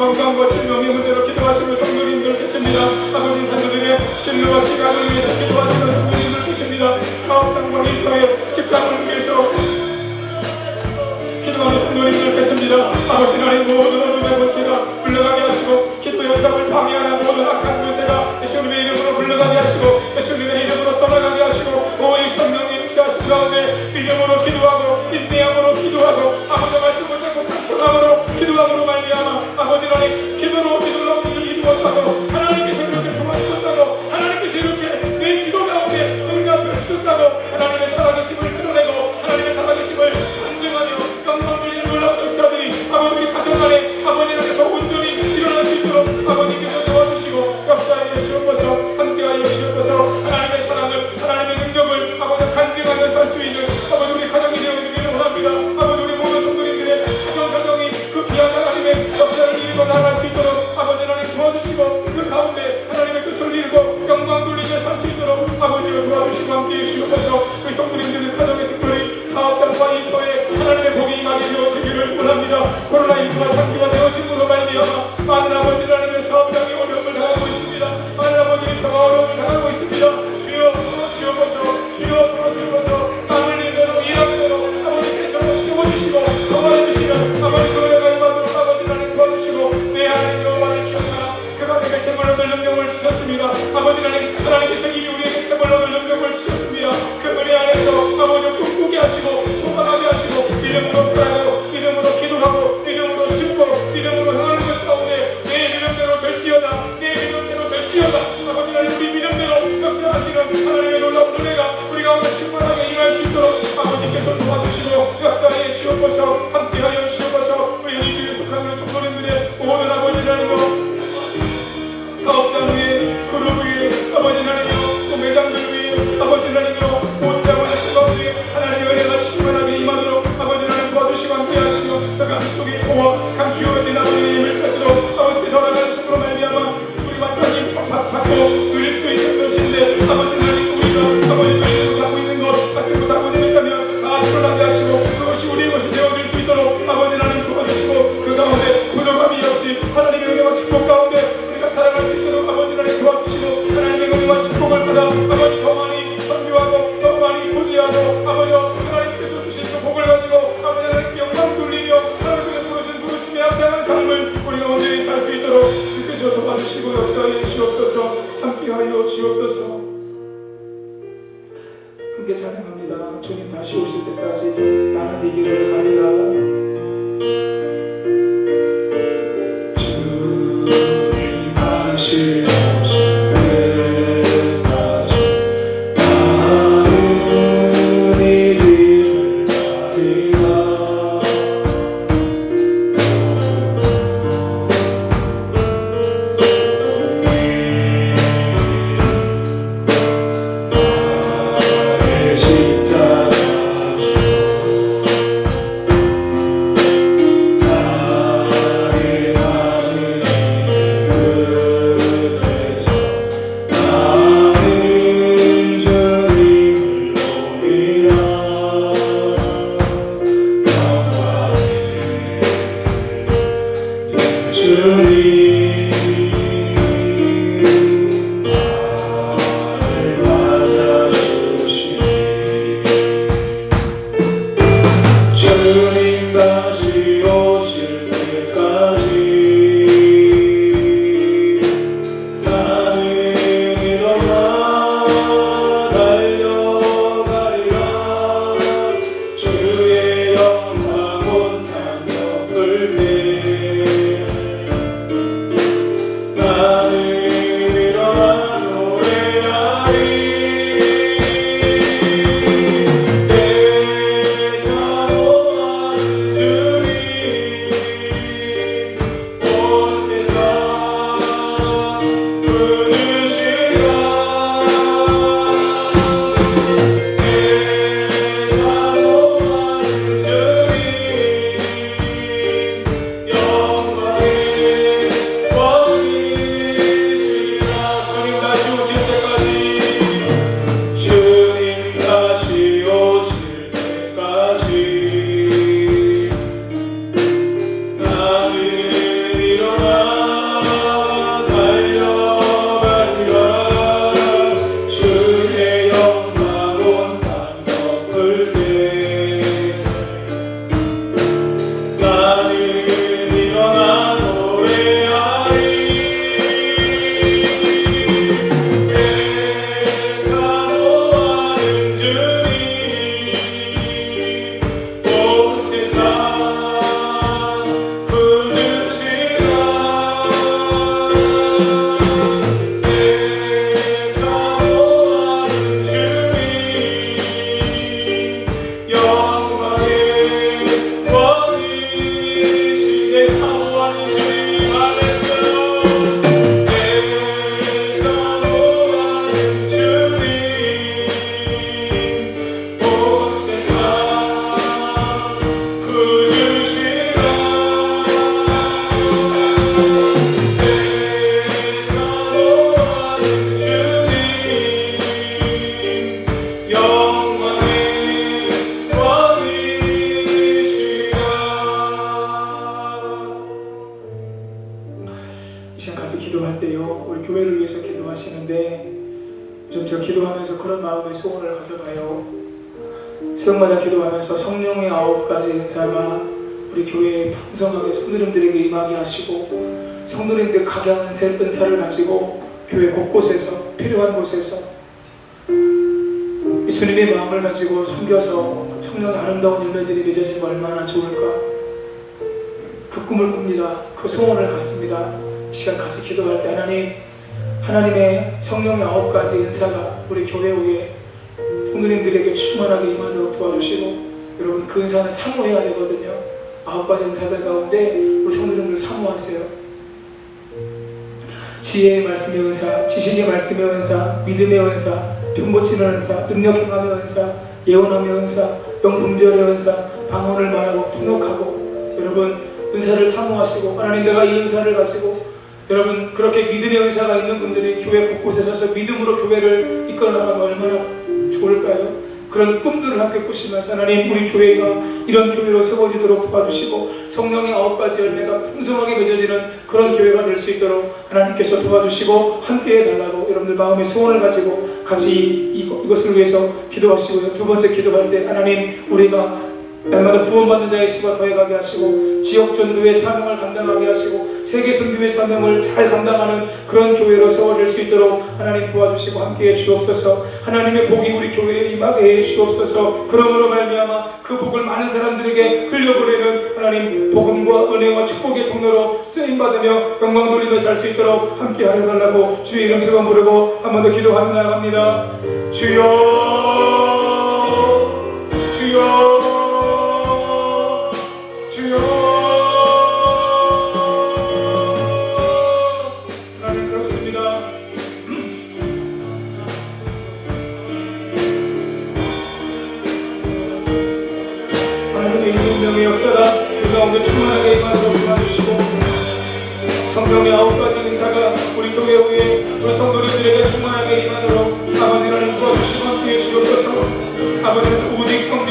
건강과 질병의 문제로 기도하시는 성도님들 계십니다. 아버지 자녀들의 진로와 시간을 위해서 기도하시는 성도님들 계십니다. 사업장과 일터에 직장을 위해서 기도하는 성도님들 계십니다. 아버지 하나님 모든 어둠의 권세가 물러가게 하시고 기도 연답을 방해하는 모든 악한 권세가 예수님의 이름으로 물러가게 하시고 예수님의 이름으로 떠나가게 하시고 오직 성령님 임시하신 가운데 믿음으로 기도하고 인내함으로 기도하고 아버지 말씀 못하고 간청함으로 기도함으로 말미암아 아버지 하나님 기도로 이루지 못하고 하나님께서 이렇게 도와주셨다고 하나님께서 이렇게 내 기도 가운데 응답을 주셨다고 하나님의 살아계심을 드러내고 하나님의 살아계심을 간증하며 영광 돌리는 놀라운 역사들이 아버지 가정 안에 아버지께서 온전히 일어날 수 있도록 아버지께서 도와주시고 역사에 주옵소서 함께하여 주옵소서 하나님의 사랑을 하나님의 능력을 아버지 간증하며 살 수 있는 아버지 우리 가정이 되어주기를 원합니다. 아버지 우리 모든 성도님들의 가정이 그 귀한 하나님의 역사를 이루고 나아갈 수 있도록 아버지 하나님 도와주시고 그 가운데 하나님의 뜻을 이루고 영광 돌리며 살 수 있도록 아버지가 도와주시고 함께해 주옵소서 그 성도님들의 가정에 특별히 사업장과 일터에 하나님의 복이 임하게 되어지기를 원합니다. 코로나19가 장기화 되어짐으로 말미암아 많은 아버지 하나님의 사업장이 어려움을 당하고 있습니다. 많은 아버지들이 평화 어려움을 당하고 있습니다. 주여 도와주옵소서 주여 도와주옵소서 땀 흘리는 대로 일하는 대로 아버지께서 채워주시고 도와주시면 아버지 교회가 임하도록 아버지 하나님 도와주시고 내 하나님 여호와를 기억하라 그가 내게 생을 얻을 능력을 주셨습니다. 아버지 하나님께서 이미 우리에게 생을 얻을 능력을 주셨습니다. 그 은혜 안에서 아버지 꿈꾸게 하시고 소망하게 하시고 믿음으로 따라가고 믿음으로 기도하고 믿음으로 숨고 믿음으로 향하는 것 가운데 내 믿음대로 될지어다 내 믿음대로 될지어다 아버지 하나님 우리 믿음대로 역사하시는 하나님의 놀라운 은혜가 우리 가운데 충만하게 임할 수 있도록 아버지께서 도와주시고 역사에 주옵소서 함께하여 주옵소서 우리 교회에 속하는 성도님들의 모든 아버지 하나님과 사업장 위에 그룹 위에 아버지 하나님이여 또 매장들 위에 아버지 하나님이여 모든 자원의 수박 위에 하나님의 은혜가 충만하게 임하도록 아버지 하나님 도와주시고 함께하시며 그 감속의 보호 감수의 대나무의 힘을 뺏도록 아버지께서 나가는 춤으로 말미암아 우리 완전히 받고 누릴 수 있는 것인데 아버지 하나님 우리가 아버지 누리지 못하고 있는 것 받지 못하고 있다면 다 드러나게 하시고 그것이 우리의 것이 되어질 수 있도록 아버지 하나님 도와주시고 그 가운데 부족함이 없이 하나님의 은혜와 축복 가운데 우리가 살아갈 수 있도록 아버지 하나님 도와주시고 하나님의 은혜와 축복을 받아 아버지 더 많이 선교하고 더 많이 소지하고 아버지 하나님께서 주신 그 복을 가지고 아버지 하나님 영광 돌리며 하나님께서 부르신 부르심에 합당한 삶을 우리가 온전히 살 수 있도록 주께서 도와주시고 역사에 주옵소서 함께하여 주옵소서 함께 찬양합니다. 주님 다시 오실 때까지 나는 이 길을 가리라. 주님 다시 오실 때까지 나는 이 길을 가리라. 십자가 먼저 기도하면서 그런 마음의 소원을 가져봐요. 새벽마다 기도하면서 성령의 9가지 은사가 우리 교회에 풍성하게 성도님들에게 임하게 하시고, 성도님들 각양 은사를 가지고 교회 곳곳에서 필요한 곳에서 예수님의 마음을 가지고 섬겨서 성령의 아름다운 열매들이 맺어지면 얼마나 좋을까. 그 꿈을 꿉니다. 그 소원을 갖습니다. 이 시간 같이 기도할 때 하나님의 성령의 9가지 은사가 우리 교회 위에 성도님들에게 충만하게 임하도록 도와주시고, 여러분 그 은사는 사모해야 되거든요. 9가지 은사들 가운데 우리 성도님들 사모하세요. 지혜의 말씀의 은사, 지식의 말씀의 은사, 믿음의 은사, 병고치는 은사, 능력 행함의 은사, 예언함의 은사, 영분별의 은사, 방언을 말하고 통역하고, 여러분 은사를 사모하시고, 하나님 내가 이 은사를 가지고, 여러분 그렇게 믿음의 은사가 있는 분들이 교회 곳곳에 서서 믿음으로 교회를 이끌어 나가면 얼마나 좋을까요? 그런 꿈들을 함께 꾸시면서 하나님 우리 교회가 이런 교회로 세워지도록 도와주시고, 성령의 9가지 열매가 풍성하게 맺어지는 그런 교회가 될 수 있도록 하나님께서 도와주시고 함께 해달라고 여러분들 마음의 소원을 가지고 같이 이것을 위해서 기도하시고요. 두 번째 기도할 때 하나님 우리가 날마다 구원받는 자의 수가 더해가게 하시고, 지역 전도의 사명을 감당하게 하시고, 세계 선교의 사명을 잘 감당하는 그런 교회로 세워질 수 있도록 하나님 도와주시고 함께해 주옵소서. 하나님의 복이 우리 교회에 임하게 해 주옵소서. 그러므로 말미암아 그 복을 많은 사람들에게 흘려보내는 하나님 복음과 은혜와 축복의 통로로 쓰임받으며 영광 돌리며 살 수 있도록 함께하여 달라고 주의 이름 세번 부르고 한 번 더 기도하며 나갑니다. 주여 주여 하나님 그렇습니다. 하나님의 인명의 역사가 그 가운데 충만하게 임하도록 도와주시고, 성령의 9가지 은사가 우리 교회 위에 우리 성도님들에게 충만하게 임하도록 아버지 하나님 도와주시고 함께해 주옵소서. 아버지는 오직 성령,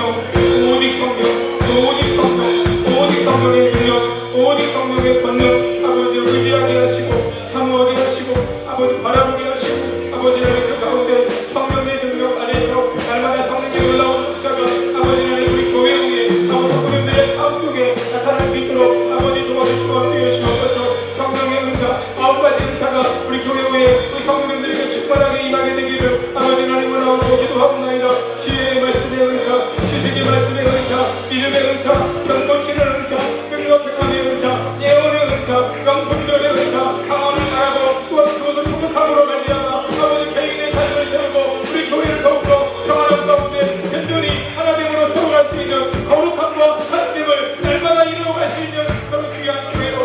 오직 성령, 오직 성령, 오직 성령의 능력, 오직 성령의 권능, 아버지를 의지하게 하시고 사모하게 하시고 아버지 바라보게 하시고, 아버지 하나님 그 가운데 성령의 능력 안에서 날마다 성령의 올라오는 역사가 아버지 하나님 우리 교회 위에 아버지 성도님들의 삶 속에 나타날 수 있도록 아버지 도와주시고 함께해 주옵소서. 성령의 은사 9가지 은사가 우리 교회 위에 우리 성도님들에게 충만하게 임하게 되기를 아버지 하나님 원하고 기도하옵나이다. 지혜의 말씀의 은사, 지식의 말씀의 은사, 믿음의 은사, 병고치는 은사, 능력 행함의 은사, 예언의 은사, 영분별의 은사, 강함을 말하고 또한 그것을 통역함으로 말미암아 아버지 개인의 삶을 세우고 우리 교회를 더욱더 평안한 가운데 든든히 하나님으로 세워갈 수 있는 거룩함과 하나님을 날마다 이루어갈 수 있는 그런 귀한 교회로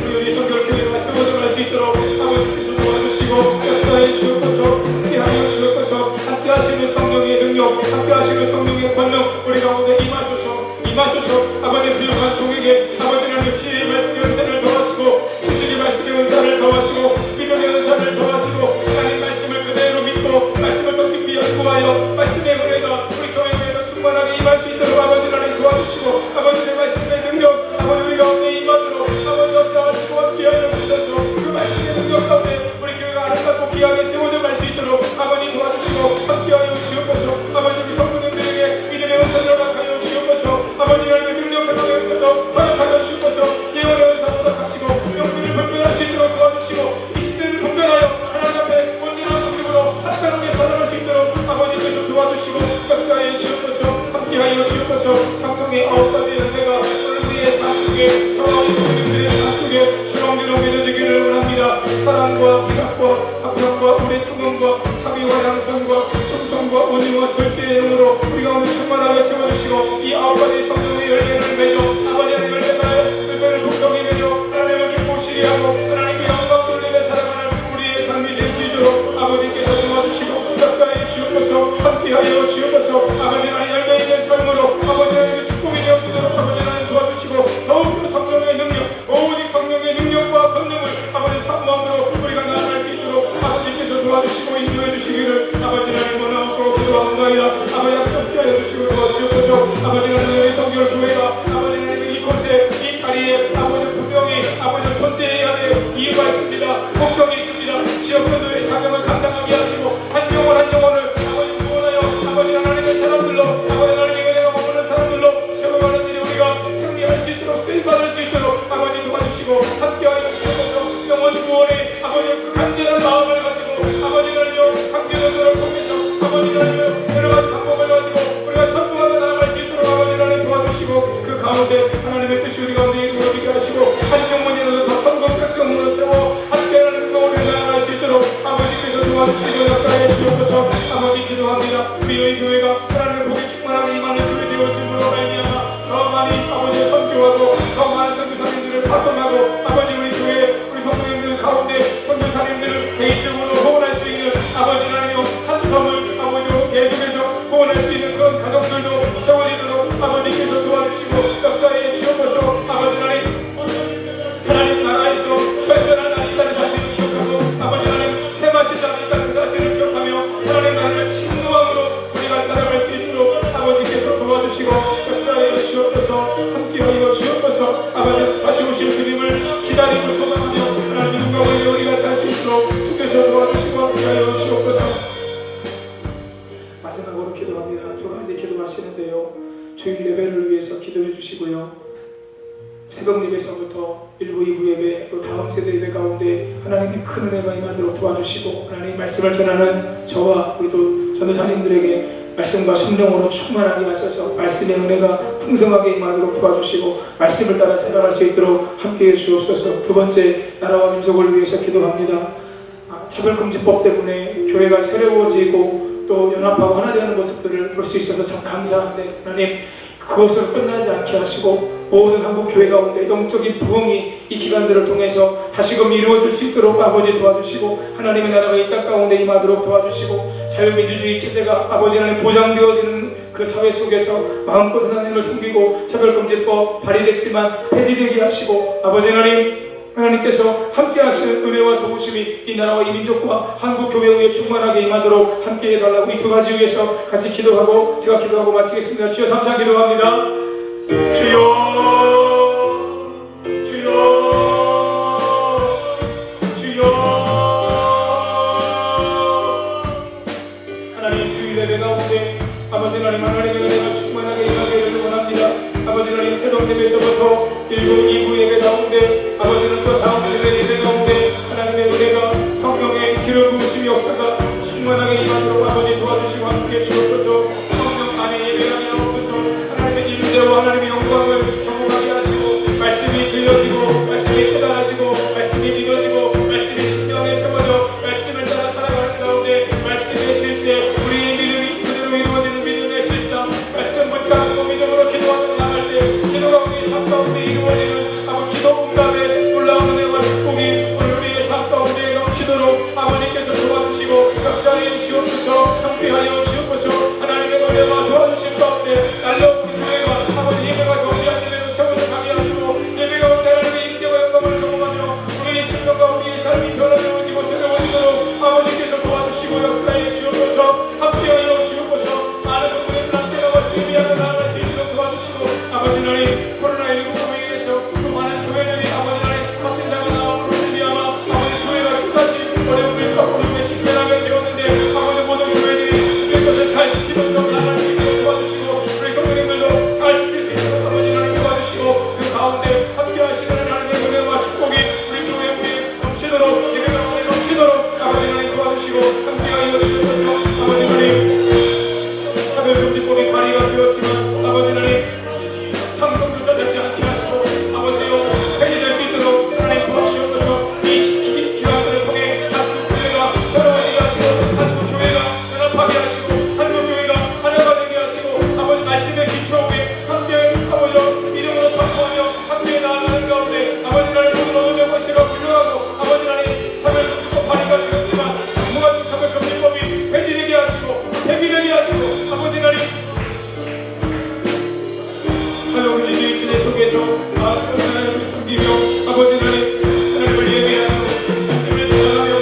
우리 성결 교회가 세워져갈 수 있도록 아버지께서 도와주시고 역사해 주옵소서. 함께하여 주옵소서. 함께하시는 성령의 능력, 함께하시는 성령의 권능 우리 가운데 임하소서. 아버지 부족한 종에게 아버지 하나님 지혜의 말씀의 은사를 더하시고, 지식의 말씀의 은사를 더하시고, 믿음의 은사를 더하시고, 하나님 말씀을 그대로 믿고 말씀을 더 깊이 연구하여 말씀의 은혜가 우리 교회에도 충만하게 임할 수 있도록 아버지 하나님 도와주시고, 아버지의 말씀의 능력 아버지 우리 가운데 임하도록 아버지 역사하시고 함께하여 주셔서 그 말씀의 능력 가운데 우리 교회가 아름답고 귀하게 세워져 갈 수 있도록 아버지 도와주시고 함께하여 주옵소서. 아버지 우리 성도님들에게 믿음의 은사를 허락하여 주옵소서. 아버지 하나님의 능력 행함의 은사도 허락하여 주옵소서. 예언의 은사도 허락하시고 영들을 분별할 수 있도록 도와주시고, 이 시대를 분별하여 하나님 앞에 온전한 모습으로 합당하게 살아갈 수 있도록 아버지께서 도와주시고 역사해 주옵소서. 함께하여 주옵소서. 성령의 9가지 은혜가 오늘 우리의 삶 속에 저와 성도님들의 삶 속에 주렁주렁 맺어지기를 원합니다. 사랑과 기락과 합평과 우리의 청년과 사비와 양성과 충성과 온유와 절대의 영으로 우리 가운데 충만하게 채워주시고, 이 9가지 성령의 열매를 맺어 아버지 하나님을 열매를 독성히 맺어 하나님을 기쁘시게 하고 하나님의 영광 돌리며 살아가는 우리의 삶이 될 수 있도록 아버지께서 도와주시고 역사해 주옵소서. 함께하여 주옵소서. 아버지 하나님 열매 있는 삶으로 아버지 하나님의 축복이 되어지도록 아버지 하나님 도와주시고, 더욱더 성령의 능력, 오직 성령의 능력과 권능을 아버지 사모함으로 우리가 나아갈 수 있도록 아버지께서 도와주시고 인도해 주시기를 아버지 하나님 원하고 기도하옵나이다. 아버지 함께 하여 주시고 도와주옵소서. 아버지 하나님의 성결 교회가 아버지 하나님 이곳에 이 자리에 아버지 분명히 아버지 존재해야 될 이유가 있습니다. 목적이 있습니다. 지역교도의 사명을 기도합니다. 우리의 교회가 하나님의 복이 충만하게 임하는 교회 되어짐으로 말미암아 더 많이 아버지의 선교하고 더 많은 선교사님들을 파송하고 아버지 우리 교회 우리 성도님들 가운데 선교사님들을 개인적으로 후원할 수 있는 아버지 하나님 한 섬을 아버지로 계속해서 후원할 수 있는 그런 가정들도 세워지도록 아버지께서 도와주시고 역사에 주옵소서. 아버지 하나님 나라에서 결전한 아니다는 사실을 기억하고 아버지 하나님 세마치 않았다는 사실을 기억하며 하나님 나라를 진노함으로 우리가 살아갈 수 있도록 아버지께서 도와주시고 역사에 주옵소서. 함께하여 주옵소서. 아버지 다시 오실 주님을 기다리고 소망하며 하나님 누가 오히려 우리가 살 수 있도록 주께서 도와주시고 함께하여 주옵소서. 마지막으로 기도합니다. 두 가지 기도하시는데요. 주일 예배를 위해서 기도해 주시고요. 새벽 예배서부터 1부, 2부 예배, 또 다음 세대 예배 가운데 하나님의 큰 은혜가 임하도록 도와주시고 하나님의 말씀을 전하는 저와 우리 또 전도사님들에게 말씀과 성령으로 충만하게 하셔서 말씀의 은혜가 풍성하게 임하도록 도와주시고 말씀을 따라 살아갈 수 있도록 함께해 주옵소서. 두 번째, 나라와 민족을 위해서 기도합니다. 차별금지법 때문에 교회가 새로워지고 또 연합하고 하나 되는 모습들을 볼 수 있어서 참 감사한데 하나님 그것으로 끝나지 않게 하시고 모든 한국 교회 가운데 영적인 부흥이 이 기간들을 통해서 다시금 이루어질 수 있도록 아버지 도와주시고 하나님의 나라가 이 땅 가운데 임하도록 도와주시고 자유민주주의 체제가 아버지 하나님 보장되어지는 그 사회 속에서 마음껏 하나님을 섬기고 차별금지법 발의됐지만 폐지되게 하시고 아버지 하나님께서 함께 하시는 은혜와 도우심이 이 나라와 이 민족과 한국 교회 위에 충만하게 임하도록 함께 해달라고 이 두 가지 위해서 같이 기도하고 제가 기도하고 마치겠습니다. 주여 3차 기도합니다. 주여 주여 주여 하나님 주일 예배 가운데 아버지 하나님의 은혜가 충만하게 임하기를 원합니다. 아버지 하나님 새로운 예배에서부터 1부, 2부 예배 가운데 아버지는 또 다음 세대 예배 가운데 하나님의 은혜가 성령의 기름 부으심의 역사가 충만하게 임하도록 아버지 도와주시고 함께 주옵소서. 성령 안에 예배하게 하옵소서. 하나님의 임재와 하나님의 영광을 경험하게 하시고 말씀이 들려지고 말씀이 깨달아지고 말씀이 믿어지고 말씀이 신령에 세워져 말씀을 따라 살아가는 가운데 말씀의 실제 우리의 믿음이 그대로 이루어지는 믿음의 실상 말씀 붙잡고 믿음으로 기도하며 나갈 때 기도 가운데 삶 가운데 이루어지는 기도 응답에 놀라운 은혜와 축복이 우리의 삶 가운데 넘치도록 아버지께서 도와주시고 역사에 주옵소서. 함께하여 주옵소서. 하나님의 은혜와 도와주실 가운데 날로 우리 교회가 아버지 예배가 경비한 예배로 세워져 가게 하시고 예배 가운데 하나님의 인격과 영광을 경험하며 우리의 심령과 우리의 삶이 변화되어 오고 새로워지도록 아버지께서 도와주시고 역사에 주옵소서. 함께하여 주옵소서. 많은 성도님들한테 나와 준비하며 나아갈 수 있도록 도와주시고 아버지 하나님 코로나19 또 많은 교회들이 아버지 하나님 같은 자가 나와 말미암아 아버지 교회가 끝까지 어려움을 겪고 있는 직면하게 되었는데 아버지 모든 교회들이 그 것을 잘 지키면서 나갈 수 있도록 도와주시고 우리 성도님들도 잘 지킬 수 있도록 아버지 하나님 도와주시고 그 가운데 함께 하시는 하나님의 은혜와 축복이 우리 교회 위에 넘치도록 예배 가운데 넘치도록 아버지 하나님 도와주시고 함께하여 주셔서 아버지 하나님 차별금지법이 발의가 되었지만 아버지 하나님 상성조차 되지 않게 하시고 아버지여 폐지될 수 있도록 하나님 도와주시옵소서. 이 기간들을 통해 한국 교회가 새로워지게 하시고 한국 교회가 연합하게 하시고 한국 교회가 하나가 되게 하시고 아버지 말씀의 기초 위에 함께 아버지여 믿음으로 선포하며 함께 나아가는 가운데 아버지 나를 모든 어둠의 권세가 불명하고 아버지 나를 차별금지법 발의가 되었지만 무한 차별금지법이 폐지되게 하시고 폐기되게 하시고 아버지 나를 하나님 지내 속에서 하나님을 섬기며 아버지 하나님을 예배하며 말씀을 전하며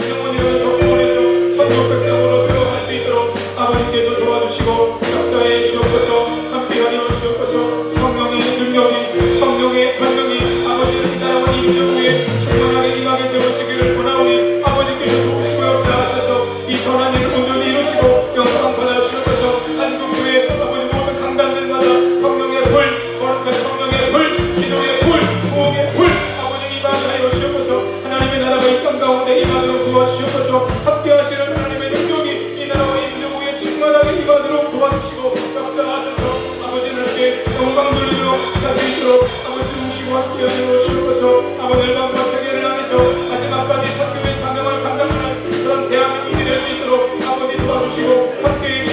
영원이라는 덕분에서 천국 백성으로 세워갈 수 있도록 아버지께서 도와주시고 역사에 주옵소서. 함께하여 주옵소서. 성령의 능력이 성령의 권능이 아버지를 이 나라와 이 민족 위에 충만하게 임하게 되어지기를 원하오니 아버지께서 도우시고 역사하셔서 이 선한 일을 온전히 이루시고 영광 받아주옵소서. 한국교회 아버지 모든 강단들마다 성령의 불 거룩한 성령의 불 기도의 불 부흥의 불 아버지 임하게 하여 주옵소서. 하나님의 나라가 이 땅 가운데 임하도록 도와주시옵소서. 함께하시는 하나님의 능력이 이 나라와 이 민족 위에 충만하게 임하도록 도와주시고 역사하셔서 아버지 하나님께 영광 돌리도록 할 수 있도록 아버지 도우시고 함께하여 주옵소서. 아버지 열방과 세계를 향해서 마지막까지 선교의 사명을 감당하는 그런 대한민국이 될 수 있도록 아버지 도와주시고 함께해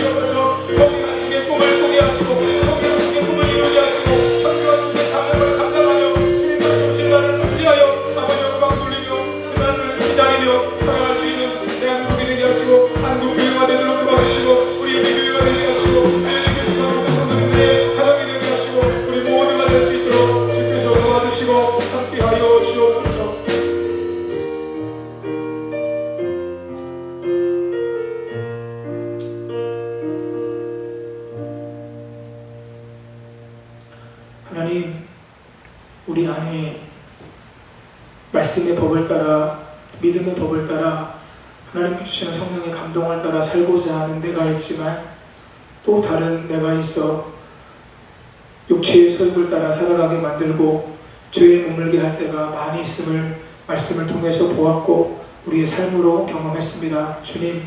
하나님, 우리 안에 말씀의 법을 따라, 믿음의 법을 따라, 하나님께 주시는 성령의 감동을 따라 살고자 하는 내가 있지만 또 다른 내가 있어 육체의 소욕을 따라 살아가게 만들고 죄에 머물게 할 때가 많이 있음을 말씀을 통해서 보았고 우리의 삶으로 경험했습니다. 주님,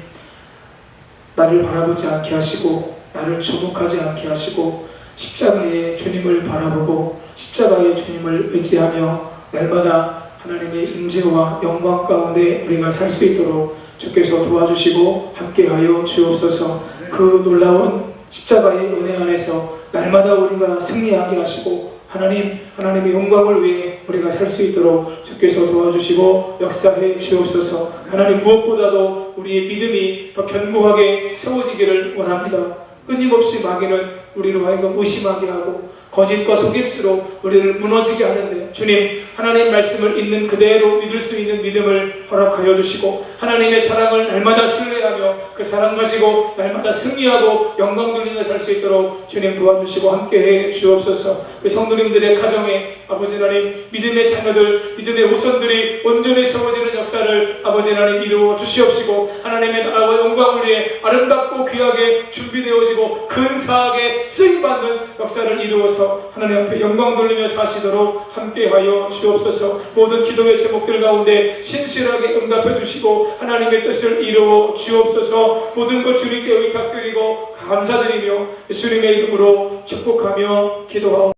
나를 바라보지 않게 하시고 나를 주목하지 않게 하시고 십자가의 주님을 바라보고 십자가의 주님을 의지하며 날마다 하나님의 임재와 영광 가운데 우리가 살 수 있도록 주께서 도와주시고 함께하여 주옵소서. 그 놀라운 십자가의 은혜 안에서 날마다 우리가 승리하게 하시고 하나님의 영광을 위해 우리가 살 수 있도록 주께서 도와주시고 역사해 주옵소서. 하나님, 무엇보다도 우리의 믿음이 더 견고하게 세워지기를 원합니다. 끊임없이 마귀는 우리로 하여금 의심하게 하고 거짓과 속임수로 우리를 무너지게 하는데 주님, 하나님 말씀을 있는 그대로 믿을 수 있는 믿음을 허락하여 주시고 하나님의 사랑을 날마다 신뢰하며 그 사랑 가지고 날마다 승리하고 영광 돌리며 살 수 있도록 주님 도와주시고 함께해 주옵소서. 우리 성도님들의 가정에 아버지 하나님, 믿음의 자녀들, 믿음의 후손들이 온전히 세워지는 역사를 아버지 하나님 이루어 주시옵시고 하나님의 나라와 영광을 위해 아름답고 귀하게 준비되어지고 근사하게 쓰임받는 역사를 이루어서 하나님 앞에 영광 돌리며 사시도록 함께하여 주옵소서. 모든 기도의 제목들 가운데 신실하게 응답해 주시고 하나님의 뜻을 이루어 주옵소서. 모든 것 주님께 의탁드리고 감사드리며 예수님의 이름으로 축복하며 기도하옵소서.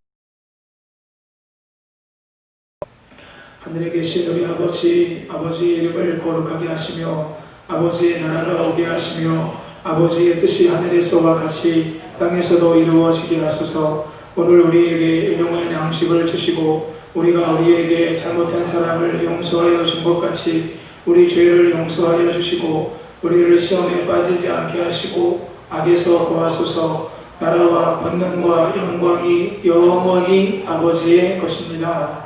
하늘에 계신 우리 아버지, 아버지의 이름을 거룩하게 하시며 아버지의 나라가 오게 하시며 아버지의 뜻이 하늘에서와 같이 땅에서도 이루어지게 하소서. 오늘 우리에게 일용할 양식을 주시고 우리가 우리에게 잘못한 사람을 용서하여 준 것 같이 우리 죄를 용서하여 주시고 우리를 시험에 빠지지 않게 하시고 악에서 구하소서. 나라와 권능과 영광이 영원히 아버지의 것입니다.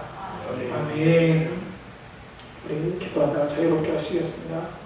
아멘. 우리 기도하다가 자유롭게 하시겠습니다.